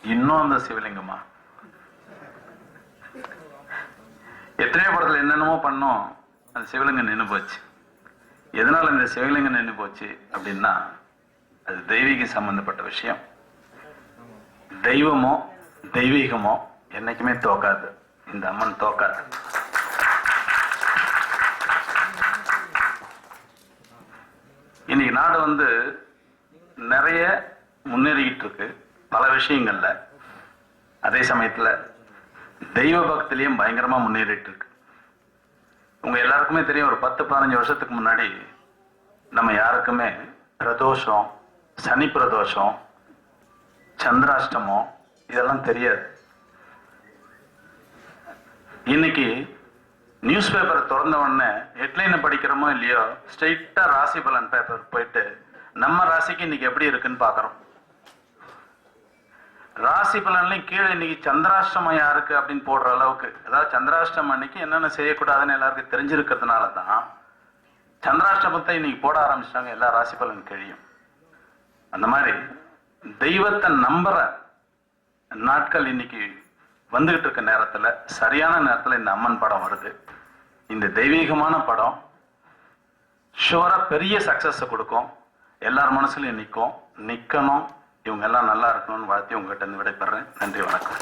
Speaker 2: இன்னும் அந்த சிவலிங்கமா எத்தனையோ படத்துல என்னென்னமோ பண்ணோம், அந்த சிவலிங்கம் நின்று போச்சு. எதனால இந்த சிவலிங்கம் நின்று போச்சு அப்படின்னா, அது தெய்வீக சம்பந்தப்பட்ட விஷயம். தெய்வமோ தெய்வீகமோ என்னைக்குமே தோக்காது, இந்த அம்மன் தோக்காது. இன்னைக்கு நாடு வந்து நிறைய முன்னேறிக்கிட்டு இருக்கு பல விஷயங்கள்ல. அதே சமயத்துல தெய்வ பக்திலையும் பயங்கரமா முன்னேறிட்டு இருக்கு. உங்க எல்லாருக்குமே தெரியும், ஒரு 10-15 வருஷத்துக்கு முன்னாடி நம்ம யாருக்குமே பிரதோஷம், சனி பிரதோஷம், சந்திராஷ்டமம் இதெல்லாம் தெரியாது. இன்னைக்கு நியூஸ் பேப்பரை திறந்த உடனே ஹெட்லைனை படிக்கிறோமோ இல்லையோ, ஸ்ட்ரெயிட்டா ராசி பலன் பேப்பர் போயிட்டு நம்ம ராசிக்கு இன்னைக்கு எப்படி இருக்குன்னு பாக்குறோம். ராசி பலன்லையும் கீழே இன்னைக்கு சந்திராஷ்டமம் யாருக்கு அப்படின்னு போடுற அளவுக்கு, அதாவது சந்திராஷ்டமம் அன்னைக்கு என்னென்ன செய்யக்கூடாதுன்னு எல்லாருக்கும் தெரிஞ்சிருக்கிறதுனால தான் சந்திராஷ்டமத்தை இன்னைக்கு போட ஆரம்பிச்சிட்டாங்க எல்லா ராசி பலன் கீழையும். அந்த மாதிரி தெய்வத்தை நம்புற நாட்கள் இன்னைக்கு வந்துகிட்டு இருக்க நேரத்துல, சரியான நேரத்துல இந்த அம்மன் படம் வருது. இந்த தெய்வீகமான படம் ஷுவரா பெரிய சக்சஸ் கொடுக்கும், எல்லார் மனசுலயும் நிக்கணும். இவங்க எல்லாம் நல்லா இருக்கணும்னு வாழ்த்தி உங்ககிட்ட இருந்து விடைபெறேன். நன்றி, வணக்கம்.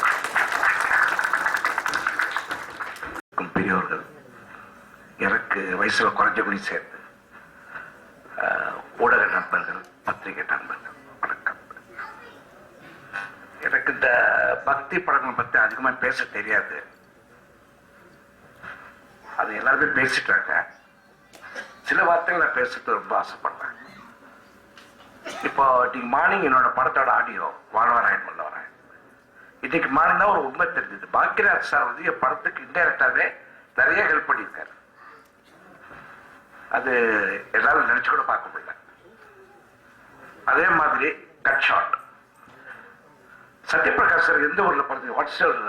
Speaker 8: பெரியோர்கள், எனக்கு வயசுல குறைஞ்சபடி சேர்ந்து ஊடக நண்பர்கள், பத்திரிகை நண்பர்கள், வணக்கம். எனக்கு இந்த பக்தி படங்களை பத்தி அதிகமா பேச தெரியாது. அது எல்லாருமே பேசிட்டாங்க. சில வார்த்தைகள் நான் பேசுறது ரொம்ப ஆசைப்படுறேன். இப்போ இன்னைக்கு மார்னிங் என்னோட படத்தோட ஆடியோ வானவராயன் மல்லவராயன், இன்னைக்கு மார்னிங் தான் ஒரு உண்மை தெரிஞ்சது. பாக்கியராஜ் சார் வந்து என் படத்துக்கு இன்டைரக்டாவே நிறைய ஹெல்ப் பண்ணியிருக்காரு. அது எல்லாரும் நினைச்சு கூட பார்க்க முடியல. அதே மாதிரி கட் ஷாட் சத்யபிரகாஷ் சார் எந்த ஊர்ல பிறந்தீங்க? What's your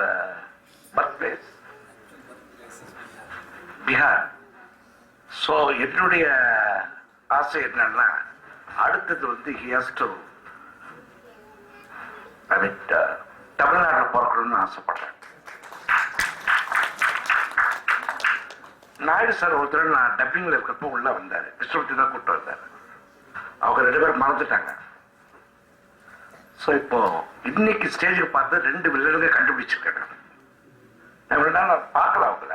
Speaker 8: birth place? Bihar. So என்னுடைய ஆசை என்னன்னா, அடுத்தது வந்து தமிழ்நாட்டில் பிறக்கணும்னு ஆசைப்படுறேன். நாயுடு சார் ஒருத்தர் நான் டப்பிங்ல இருக்கப்போ உள்ள வந்தாரு, விஸ்வமூர்த்தி தான் கூப்பிட்டு வந்தாரு. அவங்க 2 பேரும் மறந்துட்டாங்க. ஸோ இப்போ இன்னைக்கு ஸ்டேஜுக்கு பார்த்து 2 வில்லனுங்க கண்டுபிடிச்சிருக்கேன். நான் பார்க்கலாம் அவங்கள.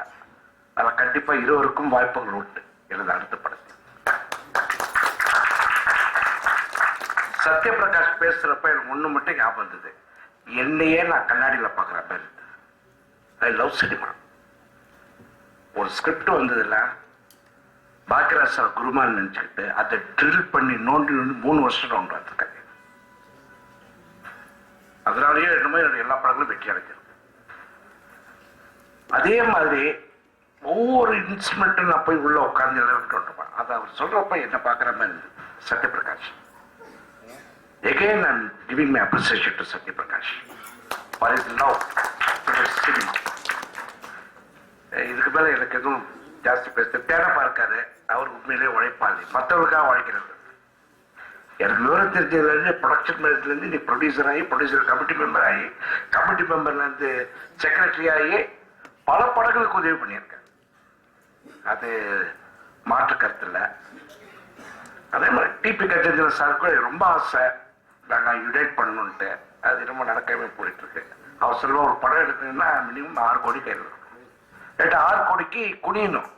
Speaker 8: அதில் கண்டிப்பா இருவருக்கும் வாய்ப்புகள் உண்டு எனது அடுத்த படத்தில்.
Speaker 11: சத்யபிரகாஷ் பேசுறப்ப எனக்கு ஒண்ணு மட்டும் ஞாபகம் வந்தது. என்னையே நான் கண்ணாடியில பாக்குற பேர். I love cinema. ஒரு ஸ்கிரிப்ட் வந்ததுல பாக்கியராஜ் சார் குருமான் நினைச்சுக்கிட்டு அதை ட்ரில் பண்ணி நோண்டி 3 வருஷம் ரவுண்ட் வந்திருக்காங்க. அதனாலயே என்னமோ என்னுடைய எல்லா படங்களும் வெற்றி அடைஞ்சிருக்கு. அதே மாதிரி ஒவ்வொரு இன்ஸ்ட்ருமெண்ட்டும் நான் போய் உள்ள உட்கார்ந்து எழுதிட்டுருப்பேன். அதை அவர் சொல்றப்ப என்ன பாக்குற மாதிரி இருந்தது. Sathyaprakash again I'm giving my appreciation to Satyaprakash for his love to the cinema. இதுக்கு மேல எனக்கு எதுவும் ஜாஸ்தி பேச தேடப்பா இருக்காரு. அவர் உண்மையிலே உழைப்பாளி, மற்றவர்களுக்காக உழைக்கிறது. எனக்கு விவரம் தெரிஞ்சதுலேருந்து ப்ரொடக்ஷன் மேனேஜர்லேருந்து நீ ப்ரொடியூசர் ஆகி ப்ரொடியூசர் கமிட்டி மெம்பர் ஆகி கமிட்டி மெம்பர்லேருந்து செக்ரட்டரி ஆகி பல படங்களுக்கு உதவி பண்ணியிருக்கேன். அது மாற்று கருத்து இல்லை. அதே மாதிரி டிபி கஜேந்திர சாருக்கும் ரொம்ப ஆசை நாங்கள் யுனைட் பண்ணணுன்ட்டு. அது ரொம்ப நடக்கவே போயிட்டு இருக்கு. அவர் சொல்ல ஒரு படம் எடுக்கணும்னா மினிமம் 6 கோடி கையில் இருக்கும். 6 கோடிக்கு குனியணும்,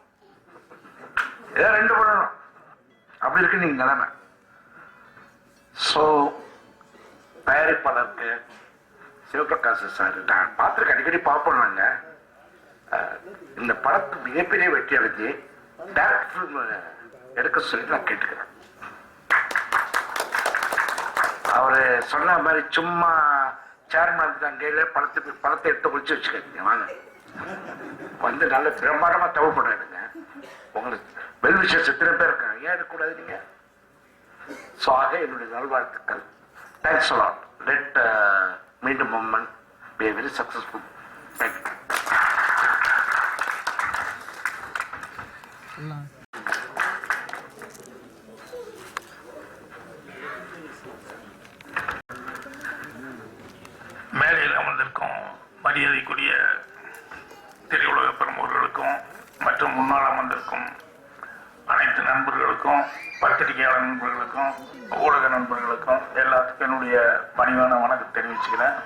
Speaker 11: ஏதோ 2 பண்ணணும், அப்படி இருக்கு நீங்க நிலைமை. ஸோ தயாரிப்பாளருக்கு சிவபிரகாஷ் சார் நான் பார்த்துருக்கேன், அடிக்கடி பார்ப்போம். நாங்கள் இந்த படத்துக்கு மிகப்பெரிய வெற்றி அடைஞ்சு டைரக்ட் ஃபிலிம் எடுக்க சொல்லி நான் கேட்டுக்கிறேன். அவரு சொன்ன மாதிரி சும்மா சேர்மன் கையில படத்தை எடுத்து குளிச்சு வச்சுக்கீங்க, வாங்க வந்து நல்ல பிரம்மாண்டமா தேவைப்படுறாங்க. உங்களுக்கு வெல் விஷஸ் எத்தனை பேர் இருக்காங்க, ஏன் எடுக்கக்கூடாது நீங்க? ஸோ ஆக என்னுடைய நல்வாழ்த்துக்கள். Thanks a lot. லெட் மீண்டும் moment be very successful. Thank you.
Speaker 5: மேடையில் அமர்ந்திருக்கும் மரியாதைக்குரிய திரையுலக பிரமுகர்களுக்கும் மற்றும் முன்னால் அமர்ந்திருக்கும் அனைத்து நண்பர்களுக்கும், பத்திரிகையாளர் நண்பர்களுக்கும், ஊடக நண்பர்களுக்கும் எல்லாத்துக்கும் என்னுடைய பணிவான வணக்கம் தெரிவிச்சுக்கிறேன்.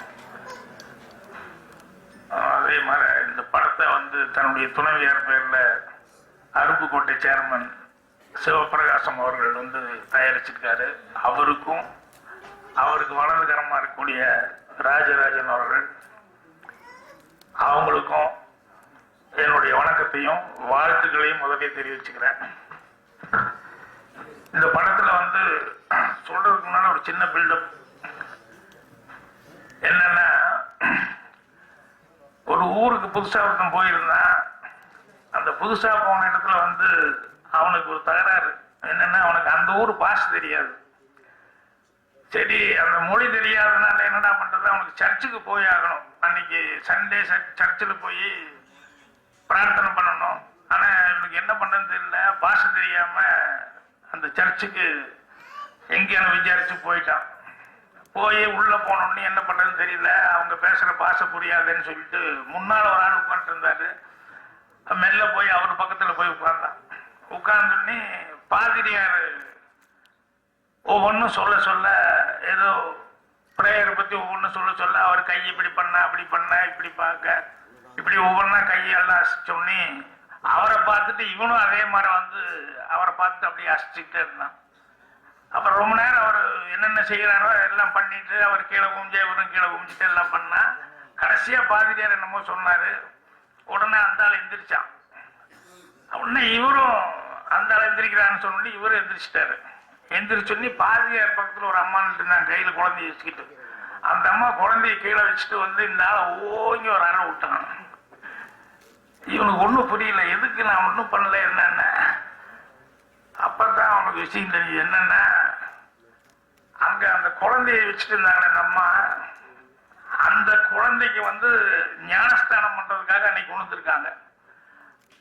Speaker 5: அதே மாதிரி இந்த படத்தை வந்து தன்னுடைய துணைவியார் பேர்ல அருப்புக்கோட்டை சேர்மன் சிவபிரகாசம் அவர்கள் வந்து தயாரிச்சிருக்காரு. அவருக்கும் அவருக்கு வலதுகரமா இருக்கக்கூடிய ராஜராஜன் அவர்கள் அவங்களுக்கும் என்னுடைய வணக்கத்தையும் வாழ்த்துக்களையும் முதலே தெரிவிச்சுக்கிறேன். இந்த படத்துல வந்து சொல்றதுக்கு முன்னாடி ஒரு சின்ன பில்டப் என்னன்னா, ஒரு ஊருக்கு புதுசா ஒருத்தன் போயிருந்தான். அந்த புதுசா போன இடத்துல வந்து அவனுக்கு ஒரு தகராறு என்னன்னா, அவனுக்கு அந்த ஊர் பாஷை தெரியாது. சரி, அந்த மொழி தெரியாதனால என்னடா பண்றது, அவனுக்கு சர்ச்சுக்கு போய் ஆகணும். அன்னைக்கு சண்டே சர்ச்சில் போய் பிரார்த்தனை பண்ணணும். ஆனா இவனுக்கு என்ன பண்றதுன்னு தெரியல, பாஷை தெரியாம அந்த சர்ச்சுக்கு எங்கேன்னு விசாரிச்சு போயிட்டான். போய் உள்ள போனோம்னு என்ன பண்றதுன்னு தெரியல, அவங்க பேசுற பாஷை புரியாதுன்னு சொல்லிட்டு முன்னால ஒரு ஆள் உட்காந்துட்டு இருந்தாரு. மெல்ல போய் அவர் பக்கத்துல போய் உட்கார்ந்தான். உட்கார்ந்துன்னு பாதிரியார் ஒவ்வொன்றும் சொல்ல சொல்ல, ஏதோ பிரேயரை பத்தி ஒவ்வொன்றும் சொல்ல சொல்ல, அவர் கை இப்படி பண்ண அப்படி பண்ண இப்படி பார்க்க இப்படி ஒவ்வொன்றா கையெல்லாம் அசிச்சோன்னே அவரை பார்த்துட்டு இவனும் அதே மாதிரி வந்து அவரை பார்த்துட்டு அப்படியே அசிச்சுக்கிட்டே இருந்தான். அப்புறம் ரொம்ப நேரம் அவர் என்னென்ன செய்யறாரோ எல்லாம் பண்ணிட்டு அவர் கீழே குமிஞ்சு இவரும் கீழே குமிஞ்சிட்டு எல்லாம் பண்ணா. கடைசியா பாதிரியார் என்னமோ சொன்னாரு. உடனே அந்த ஆள் எந்திரிச்சான். உடனே இவரும் அந்த ஆள் எந்திரிக்கிறான்னு சொன்னி இவரும் எந்திரிச்சிட்டாரு. எந்திரிச்சொன்னி பாதிரியார் பக்கத்துல ஒரு அம்மான்னு இருந்தாங்க, கையில குழந்தைய வச்சுக்கிட்டு. அந்த அம்மா குழந்தைய கீழே வச்சுட்டு வந்து இந்த ஆளை ஓங்கி ஒரு அறை விட்டாங்க. இவனுக்கு ஒன்றும் புரியல, எதுக்கு நான் ஒன்றும் பண்ணல என்னன்னு. அப்பதான் அவனுக்கு விஷயம் தெரியுது. என்னன்னா, அங்க அந்த குழந்தைய வச்சுட்டு இருந்தாங்க அந்த அம்மா. அந்த குழந்தைக்கு வந்து ஞானஸ்தானம் பண்றதுக்காக அன்னைக்கு கொண்டு வந்திருக்காங்க.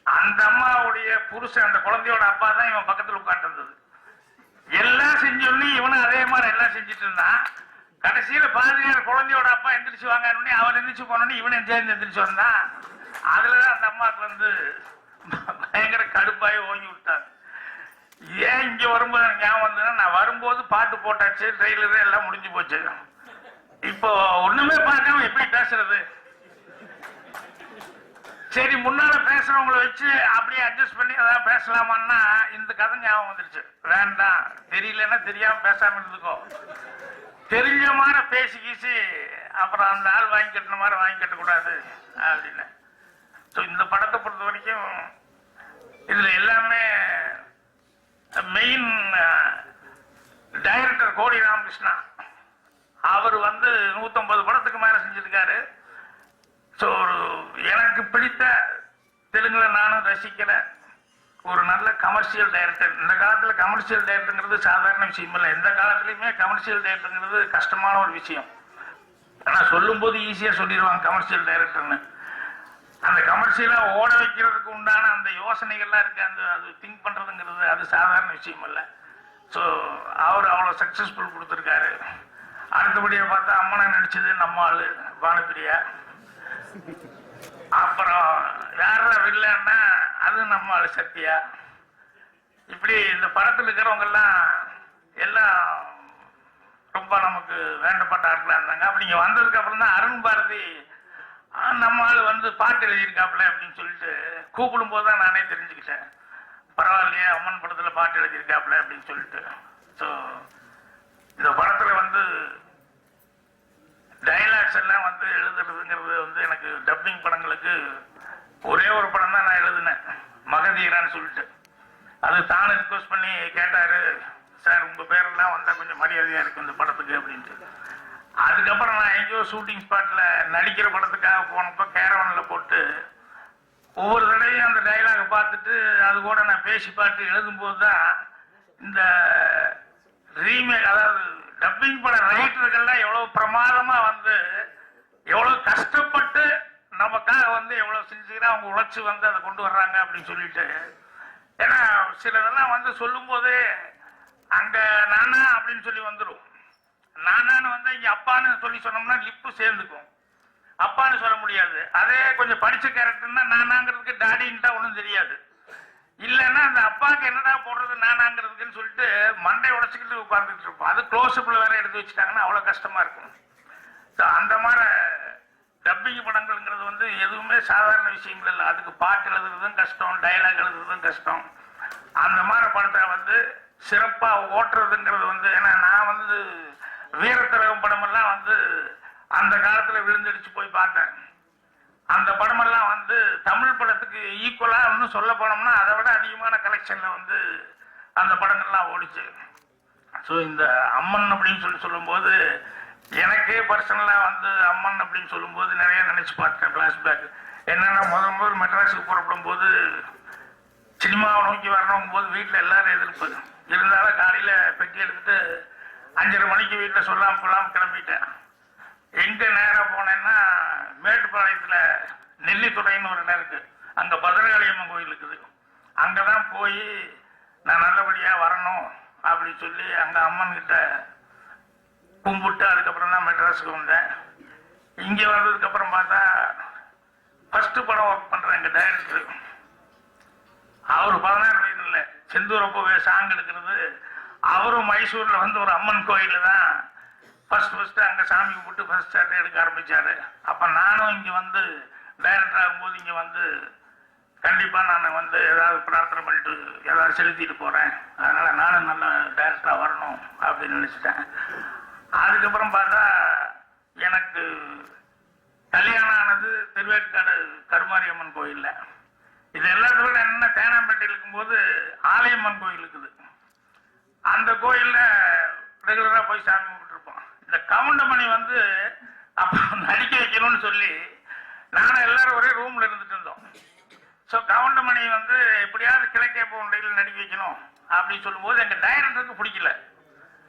Speaker 5: அந்த அம்மாவுடைய புருஷன், அந்த குழந்தையோட அப்பா தான் இவன் பக்கத்துல உட்காந்து இருந்தது. எல்லாம் செஞ்சோன்னு இவனும் அதே மாதிரி எல்லாம் செஞ்சுட்டு இருந்தான். கடைசியில பாதிரியார் குழந்தையோட அப்பா எந்திரிச்சு வாங்கன்னு அவர் எந்திரிச்சு போனோன்னு இவனும் சேர்ந்து எந்திரிச்சு வந்தான். அதுலதான் அந்த அம்மாவுக்கு வந்து பயங்கர கடுப்பாயி ஓங்கி விட்டாங்க. ஏன் இங்க வரும்போது ஞாபகம் வந்ததுன்னா, நான் வரும்போது பாட்டு போட்டாச்சு, ட்ரெயிலரு எல்லாம் முடிஞ்சு போச்சு. இப்போ ஒண்ணுமே பார்க்காம எப்படி பேசுறது? சரி முன்னால பேசுறவங்களை வச்சு அப்படியே அட்ஜஸ்ட் பண்ணி ஏதாவது பேசலாமான்னா இந்த கதை ஞாபகம் வந்துருச்சு. வேண்டாம், தெரியலன்னா தெரியாம பேசாம இருந்துக்கோ, தெரிஞ்ச மாதிரி பேசி கீசி அப்புறம் அந்த ஆள் வாங்கி கட்டின மாதிரி வாங்கி கட்டக்கூடாது அப்படின்னு. ஸோ இந்த படத்தை பொறுத்த வரைக்கும் இதுல எல்லாமே மெயின் டைரக்டர் கோடி ராமகிருஷ்ணா. அவர் வந்து 150 படத்துக்கு மேல செஞ்சிருக்காரு. ஸோ எனக்கு பிடித்த தெலுங்குல நானும் ரசிக்கிற ஒரு நல்ல கமர்ஷியல் டைரக்டர். இந்த காலத்துல கமர்ஷியல் டைரக்டருங்கிறது சாதாரண விஷயம் இல்லை. எந்த காலத்துலயுமே கமர்ஷியல் டைரக்டருங்கிறது கஷ்டமான ஒரு விஷயம். ஆனா சொல்லும் போது ஈஸியா சொல்லிடுவாங்க கமர்ஷியல் டைரக்டர்னு. அந்த கமர்ஷியலா ஓட வைக்கிறதுக்கு உண்டான அந்த யோசனைகள்லாம் இருக்கு, அந்த அது திங்க் பண்றதுங்கிறது அது சாதாரண விஷயம் இல்லை. ஸோ அவர் அவ்வளோ சக்சஸ்ஃபுல் கொடுத்துருக்காரு. அடுத்தபடியாக பார்த்தா அம்மனை நடிச்சது நம்ம ஆளு பானுப்பிரியா. அப்புறம் யார வில்லன்னா அது நம்ம ஆளு சத்யா. இப்படி இந்த படத்தில் இருக்கிறவங்க எல்லாம் ரொம்ப நமக்கு வேண்டப்பட்ட ஆட்களா இருந்தாங்க. அப்படி இங்க வந்ததுக்கு அப்புறம் தான் அருண் பாரதி நம்ம ஆள் வந்து பாட்டு எழுதியிருக்காப்புல அப்படின்னு சொல்லிட்டு கூப்பிடும் போது தான் நானே தெரிஞ்சுக்கிட்டேன். பரவாயில்லையே, அம்மன் படத்துல பாட்டு எழுதியிருக்காப்புல அப்படின்னு சொல்லிட்டு. ஸோ இந்த படத்துல வந்து டைலாக்ஸ் எல்லாம் வந்து எழுதுறதுங்கிறது வந்து எனக்கு டப்பிங் படங்களுக்கு ஒரே ஒரு படம் தான் நான் எழுதினேன், மகதீரான்னு சொல்லிட்டு. அது தானே ரிக்வஸ்ட் பண்ணி கேட்டாரு, சார் உங்க பேரெல்லாம் வந்தா கொஞ்சம் மரியாதையா இருக்கு இந்த படத்துக்கு அப்படின்ட்டு. அதுக்கப்புறம் நான் எங்கேயோ ஷூட்டிங் ஸ்பாட்ல நடிக்கிற படத்துக்காக போனப்போ கேரவன்ல போட்டு ஒவ்வொரு தடையும் அந்த டைலாக பார்த்துட்டு அது கூட நான் பேசி பார்த்து எழுதும்போது தான் இந்த ரீமேக், அதாவது டப்பிங் பட ரைட்டர்கள்லாம் எவ்வளவு பிரமாதமா வந்து எவ்வளவு கஷ்டப்பட்டு நமக்காக வந்து எவ்வளவு சின்சியரா அவங்க உழைச்சு வந்து அதை கொண்டு வர்றாங்க அப்படின்னு சொல்லிட்டு. ஏன்னா சிலதெல்லாம் வந்து சொல்லும் போதே அங்க நானா அப்படின்னு சொல்லி வந்துடும். நானான்னு வந்து இங்க அப்பான்னு சொல்லி சொன்னோம்னா லிப்பு சேர்ந்துக்கும், அப்பான்னு சொல்ல முடியாது. அதே கொஞ்சம் படிச்ச கேரக்டர்னா நானாங்கிறதுக்கு டாடின்னு தான் ஒன்றும் தெரியாது. இல்லைன்னா அந்த அப்பாவுக்கு என்னடா போடுறது நானாங்கிறதுக்குன்னு சொல்லிட்டு மண்டை உடச்சிக்கிட்டு உட்கார்ந்துட்டு இருப்போம். அது க்ளோஸ்அப்ல வேற எடுத்து வச்சுட்டாங்கன்னா அவ்வளோ கஷ்டமா இருக்கும். ஸோ அந்த மாதிரி டப்பிங் படங்கள்ங்கிறது வந்து எதுவுமே சாதாரண விஷயங்கள் இல்லை. அதுக்கு பாட்டு எழுதுறதும் கஷ்டம், டைலாக் எழுதுறதும் கஷ்டம். அந்த மாதிரி படத்தை வந்து சிறப்பா ஓட்டுறதுங்கிறது வந்து, ஏன்னா நான் வந்து வீரத்திலகம் படமெல்லாம் வந்து அந்த காலத்துல விழுந்தடிச்சு போய் பார்த்தேன். அந்த படமெல்லாம் வந்து தமிழ் படத்துக்கு ஈக்குவலா இன்னும் சொல்ல போனோம்னா அதை விட அதிகமான கலெக்ஷன்ல வந்து அந்த படங்கள்லாம் ஓடிச்சு. ஸோ இந்த அம்மன் அப்படின்னு சொல்லும்போது எனக்கே பர்சனலா வந்து அம்மன் அப்படின்னு சொல்லும்போது நிறைய நினைச்சு பார்த்தேன் பிளாஷ்பேக். என்னன்னா முதல் மெட்ராஸுக்கு புறப்படும் போது சினிமாவை நோக்கி வரணும் போது வீட்டில் எல்லாரும் எதிர்ப்பு இருந்தாலும் காலையில பெட்டி எடுத்துட்டு 5:30 மணிக்கு வீட்டில் சொல்லாம கிளம்பிட்டேன். எங்க நேரம் போனேன்னா மேட்டுப்பாளையத்துல நெல்லித்துறைன்னு ஒரு இடம் இருக்கு, அங்க பத்ரகாளியம்மன் கோயில் இருக்குது. அங்கதான் போய் நான் நல்லபடியா வரணும் அப்படின்னு சொல்லி அங்க அம்மன் கிட்ட கும்பிட்டு அதுக்கப்புறம் தான் மெட்ராஸுக்கு வந்தேன். இங்க வந்ததுக்கு அப்புறம் பார்த்தா ஃபர்ஸ்ட் படம் ஒர்க் பண்றேன் எங்க டைரக்டர். அவரு 16 வயதுல செந்தூரப்பவே சாங் எடுக்கிறது. அவரும் மைசூர்ல வந்து ஒரு அம்மன் கோயில தான் ஃபர்ஸ்ட் அங்க சாமி கும்பிட்டு ஃபர்ஸ்ட் ஷாட் எடுக்க ஆரம்பிச்சாரு. அப்ப நானும் இங்க வந்து டைரக்டர் ஆகும்போது இங்க வந்து கண்டிப்பா நான் வந்து ஏதாவது பிரார்த்தனை பண்ணிட்டு ஏதாவது செலுத்திட்டு போறேன், அதனால நானும் நல்ல டைரக்டரா வரணும் அப்படின்னு நினைச்சிட்டேன். அதுக்கப்புறம் பார்த்தா எனக்கு கல்யாணம் ஆனது திருவேற்காடு கருமாரியம்மன் கோயில்ல. இது எல்லாத்தோட என்ன தேனாம்பேட்டையில் இருக்கும்போது ஆலயம்மன் கோயில் இருக்குது. அந்த கோயில்ல ரெகுலரா போய் சாமி கும்பிட்டு இருப்போம். இந்த கவுண்டமணி வந்து அப்ப நடிக்க வைக்கணும்னு சொல்லி நானும் எல்லாரும் ஒரே ரூம்ல இருந்துட்டு இருந்தோம். ஸோ கவுண்டமணி வந்து எப்படியாவது கிழக்கே போகையில் நடிக்க வைக்கணும் அப்படின்னு சொல்லும்போது எங்க டைரக்டருக்கு பிடிக்கல.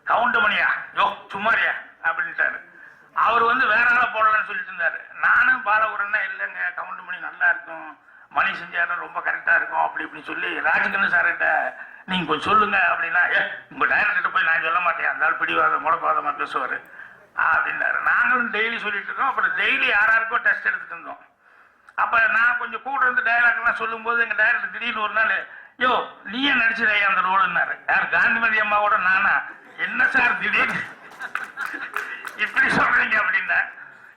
Speaker 5: கவுண்டமணியா யோ சும்மாரியா அப்படின்ட்டாரு. அவர் வந்து வேற ஆளா போடலான்னு சொல்லிட்டு இருந்தாரு. நானும் பாலகுரன்னா இல்லைங்க கவுண்டமணி நல்லா இருக்கும், மணி செஞ்சாலும் ரொம்ப கரெக்டா இருக்கும் அப்படி இப்படின்னு சொல்லி ராஜகண்ணு சார்கிட்ட நீங்க கொஞ்சம் சொல்லுங்க அப்படின்னா, உங்க டைரக்டர்கிட்ட போய் நான் சொல்ல மாட்டேன், அந்த ஆள் பிடிவாத முடப்பாதமா பேசுவாரு அப்படின்னாரு. நாங்களும் டெய்லி சொல்லிட்டு இருக்கோம். அப்புறம் டெய்லி யாராருக்கோ டெஸ்ட் எடுத்துட்டு இருந்தோம். அப்ப நான் கொஞ்சம் கூட இருந்து டைலாக் எல்லாம் சொல்லும் போது எங்க டைரக்டர் திடீர்னு ஒரு நாள் யோ நீயே நடிச்சதையா அந்த ரோடுன்னாரு. யார் காந்திமதி அம்மாவோட நானா? என்ன சார் திடீர்னு இப்படி சொல்றீங்க அப்படின்னா,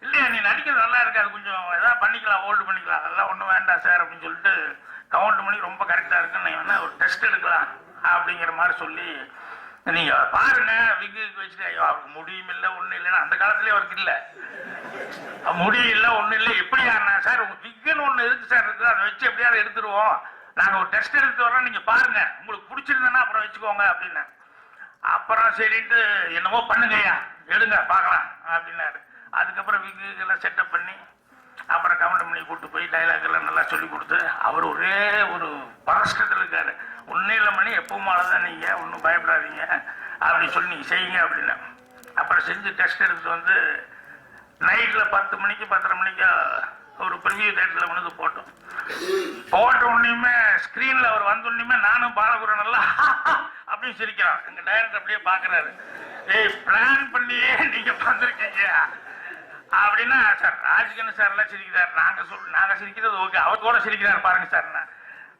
Speaker 5: இல்லையா நீ நடிக்கிறது நல்லா இருக்கு, அது கொஞ்சம் ஏதாவது பண்ணிக்கலாம் ஹோல்டு பண்ணிக்கலாம், அதெல்லாம் ஒன்றும் வேண்டாம் சார் அப்படின்னு சொல்லிட்டு கவுண்ட் பண்ணி ரொம்ப கரெக்டாக இருக்குன்னு வேணா ஒரு டெஸ்ட் எடுக்கலாம் அப்படிங்கிற மாதிரி சொல்லி நீங்க பாருங்க விக்கு வச்சுட்டு ஐயோ அவருக்கு முடியும் இல்லை ஒன்றும் இல்லைன்னா அந்த காலத்துலேயே அவருக்கு இல்லை முடியும் இல்லை ஒன்றும் இல்லை எப்படி சார் விக்குன்னு ஒன்று இருக்கு சார் இருக்குது அதை வச்சு எப்படியாவது எடுத்துருவோம், நாங்கள் ஒரு டெஸ்ட் எடுத்து வரோம், நீங்கள் பாருங்க உங்களுக்கு பிடிச்சிருந்தேன்னா அப்புறம் வச்சுக்கோங்க அப்படின்னு. அப்புறம் சரின்ட்டு என்னமோ பண்ணுங்கய்யா எடுங்க பார்க்கலாம் அப்படின்னாரு. அதுக்கப்புறம் விக்குலாம் செட்டப் பண்ணி அப்புறம் கமெண்ட் பண்ணி கூப்பிட்டு போய் டைலாக் எல்லாம் நல்லா சொல்லி கொடுத்து அவர் ஒரே ஒரு பரஸ்டத்தில் இருக்காரு. ஒன்றும் இல்லை மணி எப்பவும் தான் நீங்கள் ஒன்றும் பயப்படாதீங்க அப்படி சொல்லி நீங்கள் செய்யுங்க அப்படின்னு. அப்புறம் செஞ்சு டெஸ்ட் எடுத்துட்டு வந்து நைட்டில் 10 மணிக்கு 10:30 மணிக்கு ஒரு ப்ரிவியூ தேட்டரில் வந்து போட்டோம். போட்ட உடனேயுமே ஸ்க்ரீனில் அவர் வந்த உடனேயுமே நானும் பாலகுரன் நல்லா அப்படின்னு சிரிக்கிறான். எங்கள் டைரக்டர் அப்படியே பார்க்குறாரு, ஏய் பிளான் பண்ணியே நீங்கள் வந்திருக்கீங்க அப்படின்னா சார் ராஜ்கண்ணு சார் எல்லாம் சிரிக்கிறார், நாங்கள் சிரிக்கிறது ஓகே, அவர் கூட சிரிக்கிறார் பாருங்க சார்.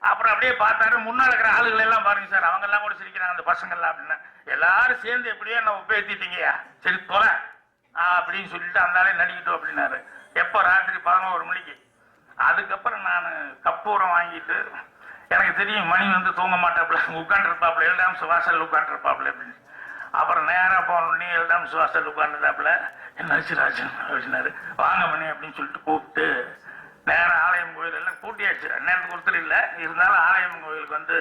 Speaker 5: அப்புறம் அப்படியே பார்த்தாரு, முன்னாள் இருக்கிற ஆளுகள் எல்லாம் பாருங்க சார், அவங்க எல்லாம் கூட சிரிக்கிறாங்க அந்த பசங்கள்லாம் அப்படின்னா. எல்லாரும் சேர்ந்து எப்படியோ நம்ம பேத்திட்டீங்கயா சரி தொலை அப்படின்னு சொல்லிட்டு அந்த ஆளே நடிக்கிட்டோம் அப்படின்னாரு. எப்போ ராத்திரி 11 மணிக்கு. அதுக்கப்புறம் நான் கப்பூரம் வாங்கிட்டு, எனக்கு தெரியும் மணி வந்து தூங்க மாட்டாப்புல, உட்காந்துருப்பாப்புல, எல்டாம்ஸ் வாசல் உட்காந்துருப்பாப்புல அப்படின்னு. அப்புறம் நேராக போனோடனே எல்டாம்ஸ் வாசல் உட்காந்துருந்தாப்புல, என்னாச்சு ராஜன் அப்படின்னாரு. வாங்க மணி அப்படின்னு சொல்லிட்டு கூப்பிட்டு நேரம் ஆலயம் கோயில் எல்லாம் கூட்டியாச்சு. நேரத்துக்கு ஒருத்தர் இல்லை, இருந்தாலும் ஆலயம் கோயிலுக்கு வந்து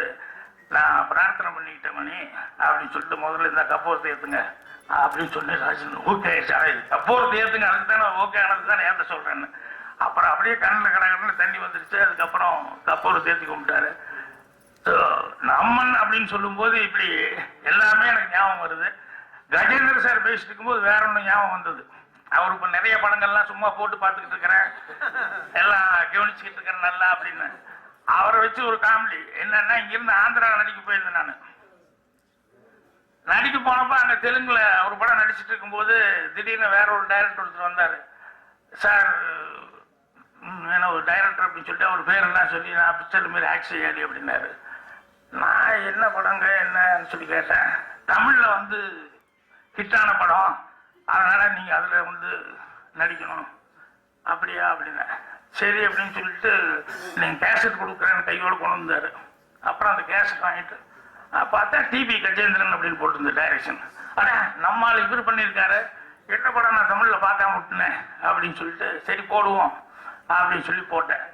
Speaker 5: நான் பிரார்த்தனை பண்ணிக்கிட்டேன் மணி அப்படின்னு சொல்லிட்டு முதல்ல இந்த கப்பூரத்தை ஏற்றுங்க அப்படின்னு சொல்லி ராஜன் ஓகே ஆயிடுச்சு. கப்பூரத்தை ஏற்றுங்க, அதுக்கு தானே ஓகே ஆனது தானே ஏற்ற சொல்கிறேன்னு. அப்புறம் அப்படியே கண்ணில் கடற்கடன்னு தண்ணி வந்துருச்சு. அதுக்கப்புறம் கப்பூரத்தை ஏற்றி கும்பிட்டாரு. அம்மன் அப்படின்னு சொல்லும்போது இப்படி எல்லாமே எனக்கு ஞாபகம் வருது. கஜேந்திர சார் பேசிட்டு இருக்கும்போது வேற ஒன்று ஞாபகம் வந்தது. அவர் இப்போ நிறைய படங்கள்லாம் சும்மா போட்டு பார்த்துக்கிட்டு இருக்கிறேன், எல்லாம் கவனிச்சுக்கிட்டு இருக்கிறேன் நல்லா அப்படின்னு. அவரை வச்சு ஒரு காமெடி என்னன்னா, இங்கிருந்து ஆந்திரா நடிக்க போயிருந்தேன் நான். நடிக்க போனப்போ அங்கே தெலுங்குல ஒரு படம் நடிச்சுட்டு இருக்கும்போது திடீர்னு வேற ஒரு டைரக்டர் ஒருத்தர் வந்தார். சார் என்ன ஒரு டைரக்டர் அப்படின்னு சொல்லிட்டு அவர் பேரெல்லாம் சொல்லி நான் பிக்சர் மாரி ஆக்ட் செய்யாடி அப்படின்னாரு. நான் என்ன படங்க என்னன்னு சொல்லி கேட்டேன். தமிழில் வந்து ஹிட்டான படம், அதனால நீங்க அதுல வந்து நடிக்கணும் அப்படியா அப்படின்னா சரி அப்படின்னு சொல்லிட்டு நீங்க கேசட் கொடுக்குறேன்னு கையோடு கொண்டு வந்தாரு. அப்புறம் அந்த கேசட் வாங்கிட்டு பார்த்தா டிபி கஜேந்திரன் அப்படின்னு போட்டிருந்த டைரக்ஷன். ஆனா நம்மால் இவர் பண்ணியிருக்காரு, என்ன படம் நான் தமிழ்ல பார்க்காம விட்டுனேன் அப்படின்னு சொல்லிட்டு சரி போடுவோம் அப்படின்னு சொல்லி போட்டேன்.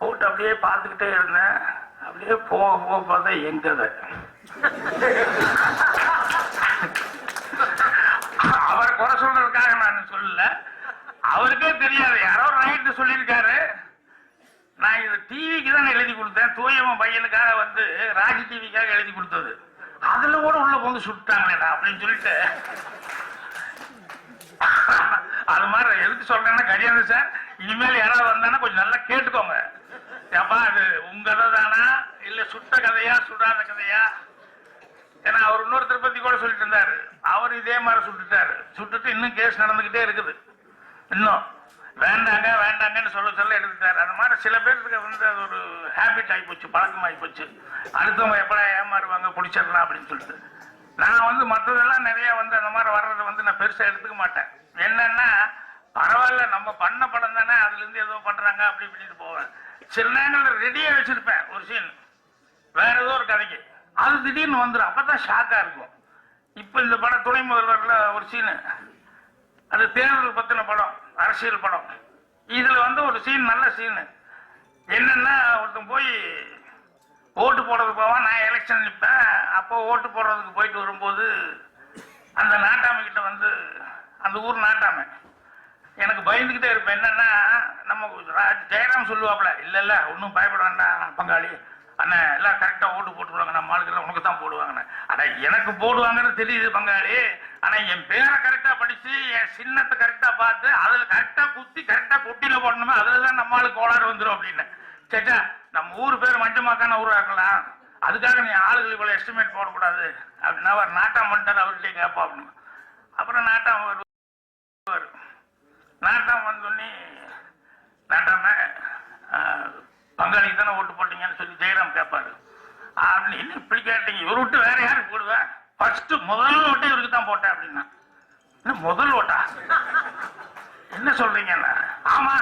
Speaker 5: போட்டு அப்படியே பார்த்துக்கிட்டே இருந்தேன். அப்படியே போக போக பார்த்தா எங்கதை அவர் குறை சொல்றதுக்காக நான் சொல்லல, அவருக்கே தெரியாது, யாரோ ரைட்டு சொல்லியிருக்காரு. நான் இது டிவிக்கு தான் எழுதி கொடுத்தேன், தூயவன் பையனுக்காக வந்து ராஜ் டிவிக்காக எழுதி கொடுத்தது. அதுல கூட உள்ள போந்து சுட்டாங்களேடா அப்படின்னு சொல்லிட்டு. அது மாதிரி எதுக்கு சொல்றேன்னா, கஜேந்திர சார் இனிமேல் யாராவது வந்தானா கொஞ்சம் நல்லா கேட்டுக்கோங்க. ஏப்பா அது உங்க கதை தானா இல்ல சுட்ட கதையா சுடாத கதையா? ஏன்னா அவர் இன்னொருத்தர் பத்தி கூட சொல்லிட்டு இருந்தாரு, அவர் இதே மாதிரி சுட்டுட்டாரு. சுட்டுட்டு இன்னும் கேஸ் நடந்துகிட்டே இருக்குது. இன்னும் வேண்டாங்க வேண்டாங்கன்னு சொல்ல எடுத்துட்டாரு. அந்த மாதிரி சில பேருக்கு வந்து அது ஒரு ஹேபிட் ஆகி போச்சு, பழக்கம் ஆகி போச்சு. அடுத்தவங்க எப்படா ஏமாறுவாங்க பிடிச்சிடலாம் அப்படின்னு சொல்லிட்டு. நான் வந்து மற்றதெல்லாம் நிறைய வந்து அந்த மாதிரி வர்றதை வந்து நான் பெருசா எடுத்துக்க மாட்டேன். என்னன்னா பரவாயில்ல நம்ம பண்ண படம் தானே, அதுல இருந்து ஏதோ பண்றாங்க அப்படி இப்படின்னு போவேன். சில நேரங்களில் ரெடியா வச்சிருப்பேன் ஒரு சீன் வேற ஏதோ ஒரு கதைக்கு, அது திடீர்னு வந்துடும். அப்பதான் ஷாக்கா இருக்கும். இப்ப இந்த படம் துணை முதல்வர்ல ஒரு சீனு, அது தேர்தல் பத்தின படம், அரசியல் படம். இதுல வந்து ஒரு சீன் நல்ல சீனு என்னன்னா, ஒருத்தன் போய் ஓட்டு போடுறதுக்கு போவான். நான் எலெக்ஷன் நிற்பேன். அப்போ ஓட்டு போடுறதுக்கு போயிட்டு வரும்போது அந்த நாட்டாமை கிட்ட வந்து, அந்த ஊர் நாட்டாமை, எனக்கு பயந்துகிட்டே இருப்பேன். என்னன்னா நம்ம ஜெயராம் சொல்லுவாப்ல, இல்ல இல்ல ஒன்னும் பயப்பட வேண்டாம் பங்காளி, அண்ணா எல்லாம் கரெக்டா ஓட்டு போட்டுருவாங்க, நம்ம ஆளுக்கெல்லாம் உனக்கு தான் போடுவாங்கண்ணே. ஆனா எனக்கு போடுவாங்கன்னு தெரியுது பங்காளி, ஆனா என் பேரை கரெக்டா படிச்சு என் சின்னத்தை கரெக்டா பார்த்து அதுல கரெக்டா குத்தி கரெக்டா பொட்டியில போடணுமே, அதுலதான் நம்ம ஆளுக்கு கோளாறு வந்துடும் அப்படின்னு. சேச்சா நம்ம ஊர் பேர் மஞ்சமாக்கான ஊரா இருக்கலாம், அதுக்காக நீ ஆளுகள் இவ்வளவு எஸ்டிமேட் போடக்கூடாது அப்படின்னா அவர் நாட்டாம் பண்ணிட்டாரு, அவர்கிட்ட கேட்போம் அப்படின்னு. அப்புறம் நாட்டாம் வந்தோடனே நாட்டாம பங்காளிக்கு தானே ஓட்டு போட்டீங்கன்னு சொல்லி ஜெயராம் கேட்பாரு. அப்படின்னு இப்படி கேட்டீங்க, இவர் விட்டு வேற யாருக்கு போடுவேன், ஃபர்ஸ்ட் முதல் ஓட்டே இவருக்கு தான் போட்டேன் அப்படின்னா. முதல் ஓட்டா என்ன சொல்றீங்க? ஆமா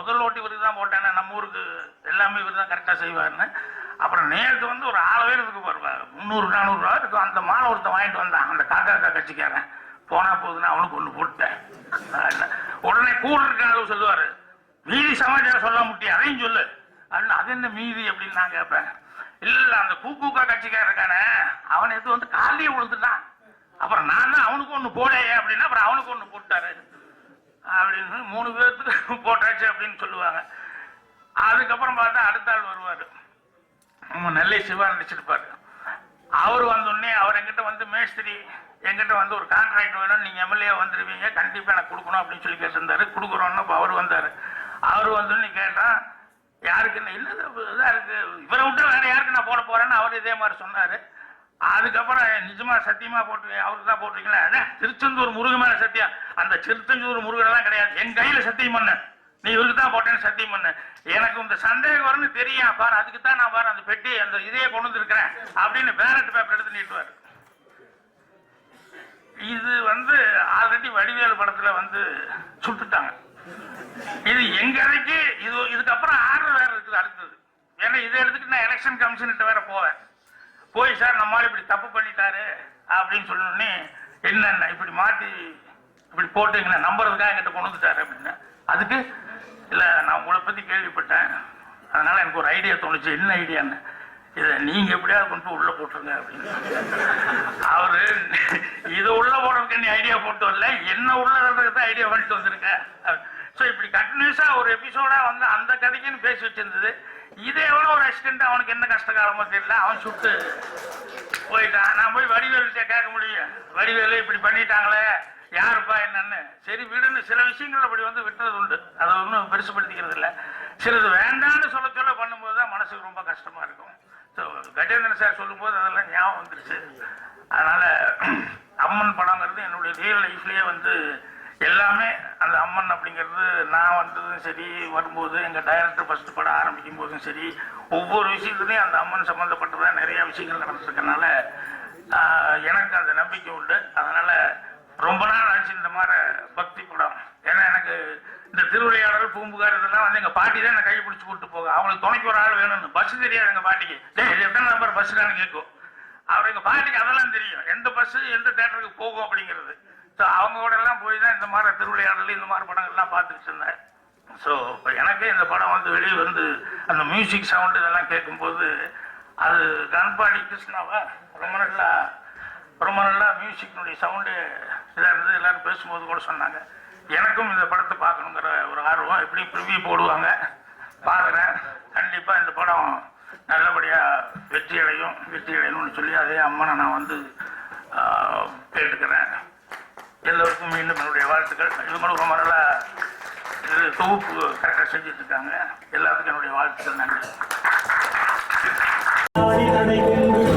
Speaker 5: முதல் ஓட்டு இவருக்கு தான் போட்டானே, நம்ம ஊருக்கு எல்லாமே இவர் தான் கரெக்டாக செய்வாருன்னு. அப்புறம் நேற்று வந்து ஒரு 6 இருக்கு பாருவார், 300-400 ரூபா இருக்கும். அந்த மாலை ஒருத்தன் வாங்கிட்டு வந்தான், அந்த காக்கா கட்சிக்காரன். போனா போகுதுன்னு அவனுக்கு ஒன்று போட்டேன். உடனே கூட இருக்க அளவு சொல்லுவாரு, மீதி சமாச்சாரம் சொல்ல முடியும், அதையும் சொல்லு அப்படின்னு. அது என்ன மீதி அப்படின்னு நான் கேட்பேன். இல்ல அந்த கூக்கா கட்சிக்காரன் இருக்கானே, அவன் எது வந்து காலையே விழுந்துட்டான். அப்புறம் நான் தான் அவனுக்கு ஒன்று போடையே அப்படின்னா, அப்புறம் அவனுக்கு ஒன்று போட்டாரு அப்படின்னு 3 பேர்த்துக்கு போட்டாச்சு அப்படின்னு சொல்லுவாங்க. அதுக்கப்புறம் பார்த்தா அடுத்த ஆள் வருவாரு, நெல்லை சிவா நினைச்சிருப்பாரு. அவர் வந்தோடனே அவர் எங்கிட்ட வந்து, மேஸ்திரி எங்கிட்ட வந்து ஒரு கான்ட்ராக்ட் வேணும், நீங்க எம்எல்ஏ வந்துருவீங்க, கண்டிப்பா எனக்கு கொடுக்கணும் அப்படின்னு சொல்லி கேட்டிருந்தாரு. கொடுக்குறோன்னு இப்போ அவர் வந்தாரு. அவர் வந்தோடனே கேட்டா, யாருக்கு என்ன இதா இருக்கு, இவரை விட்டு வேற யாருக்கு நான் போட போறேன்னு அவர் இதே மாதிரி சொன்னாரு. அதுக்கப்புறம் நிஜமா சத்தியமா போட்டு அவருக்கு தான் போட்டிருக்கீங்களா? அதான் திருச்செந்தூர் முருகன் மேல சத்தியம். அந்த திருச்செந்தூர் முருகன் எல்லாம் கிடையாது, என் கையில சத்தியம் பண்ண, நீ இவருக்கு தான் போட்டேன்னு சத்தியம் பண்ண. எனக்கு இந்த சந்தேகம் வரும்னு தெரியும் பாரு, அதுக்கு தான் நான் பாரு அந்த பெட்டி அந்த இதையே கொண்டு வந்துருக்கிறேன் அப்படின்னு பேலட் பேப்பர் எடுத்து நீட்டுவார். இது வந்து ஆல்ரெடி வடிவேலு படத்துல வந்து சுட்டுட்டாங்க. இது எங்க கதைக்கு இது. இதுக்கப்புறம் ஆர்டர் வேற இருக்குது அடுத்தது. ஏன்னா இதை எடுத்துக்கிட்டு நான் எலெக்ஷன் கமிஷன்கிட்ட வேற போவேன். போய் சார் நம்மளால இப்படி தப்பு பண்ணிட்டாரு அப்படின்னு சொன்னோடனே, என்னென்ன இப்படி மாட்டி இப்படி போட்டுங்களா நம்புறதுக்காக என்கிட்ட கொண்டு வந்துட்டாரு அப்படின்னு. அதுக்கு இல்லை நான் உங்களை பற்றி கேள்விப்பட்டேன், அதனால எனக்கு ஒரு ஐடியா தோணுச்சு. என்ன ஐடியான்னு, இதை நீங்க எப்படியாவது கொண்டு உள்ள போட்டுருங்க அப்படின்னு. அவரு இதை உள்ள போடுறதுக்கு என்ன ஐடியா போட்டு வரல, என்ன உள்ள தான் ஐடியா பண்ணிட்டு வந்திருக்க. ஸோ இப்படி கண்டினியூஸா ஒரு எபிசோடா வந்து அந்த கதைக்குன்னு பேசி வச்சிருந்தது. இதே எவ்வளோ ஒரு அசிஸ்டன்ட், அவனுக்கு என்ன கஷ்டகாலமோ தெரியல, அவன் சுட்டு போயிட்டான். நான் போய் வடிவேலுகிட்ட கேட்க முடியும், வடிவேலு இப்படி பண்ணிட்டாங்களே யாருப்பா என்னன்னு. சரி விடுன்னு சில விஷயங்கள் அப்படி வந்து விட்டுறது உண்டு, அதை ஒன்றும் பெருசுப்படுத்திக்கிறது இல்லை. சிலது வேண்டான்னு சொல்ல சொல்ல பண்ணும்போது தான் மனசுக்கு ரொம்ப கஷ்டமா இருக்கும். ஸோ கஜேந்திரன் சார் சொல்லும்போது அதெல்லாம் ஞாபகம் வந்துருச்சு. அதனால அம்மன் படங்கிறது என்னுடைய ரியல் லைஃப்லயே வந்து எல்லாமே அந்த அம்மன் அப்படிங்கிறது, நான் வந்ததும் சரி, வரும்போது எங்கள் டைரக்டர் ஃபர்ஸ்ட் படம் ஆரம்பிக்கும் போதும் சரி, ஒவ்வொரு விஷயத்துலையும் அந்த அம்மன் சம்மந்தப்பட்டதான் நிறைய விஷயங்கள் நடந்துருக்கனால எனக்கு அந்த நம்பிக்கை உண்டு. அதனால ரொம்ப நாள் ஆச்சு இந்த மாதிரி பக்தி படம். ஏன்னா எனக்கு இந்த திருவிளையாடல் பூம்புகார் இதெல்லாம் வந்து எங்கள் பாட்டி தான் என்னை கை பிடிச்சி கூப்பிட்டு போக. அவங்களுக்கு துணைக்கு ஒரு ஆள் வேணும்னு. பஸ் தெரியாது எங்கள் பாட்டிக்கு, இது எத்தனை நம்பர் பஸ்ஸுக்கானு கேட்கும். அவர் எங்கள் பாட்டிக்கு அதெல்லாம் தெரியும், எந்த பஸ்ஸு எந்த தேட்டருக்கு போகும் அப்படிங்கிறது. ஸோ அவங்க கூட எல்லாம் போய் தான் இந்த மாதிரி திருவிளையாடல் இந்த மாதிரி படங்கள்லாம் பார்த்துக்கிட்டு இருந்தேன். ஸோ எனக்கே இந்த படம் வந்து வெளியே வந்து அந்த மியூசிக் சவுண்டு இதெல்லாம் கேட்கும்போது, அது கண்பாடி கிருஷ்ணாவை ரொம்ப நல்லா மியூசிக்னுடைய சவுண்டு இதாக இருந்தது. எல்லாரும் பேசும்போது கூட சொன்னாங்க. எனக்கும் இந்த படத்தை பார்க்கணுங்கிற ஒரு ஆர்வம். எப்படி ப்ரிவியூ போடுவாங்க பார்க்குறேன். கண்டிப்பாக இந்த படம் நல்லபடியாக வெற்றி அடையணும்னு சொல்லி அதே அம்மனை நான் வந்து கேட்டுக்கிறேன். எல்லோருக்கும் மீண்டும் என்னுடைய வாழ்த்துக்கள். இது கூட ரொம்ப நல்லா இது தொகுப்பு கரெக்டாக செஞ்சுட்டு இருக்காங்க. எல்லாத்துக்கும் என்னுடைய வாழ்த்துக்கள். நன்றி.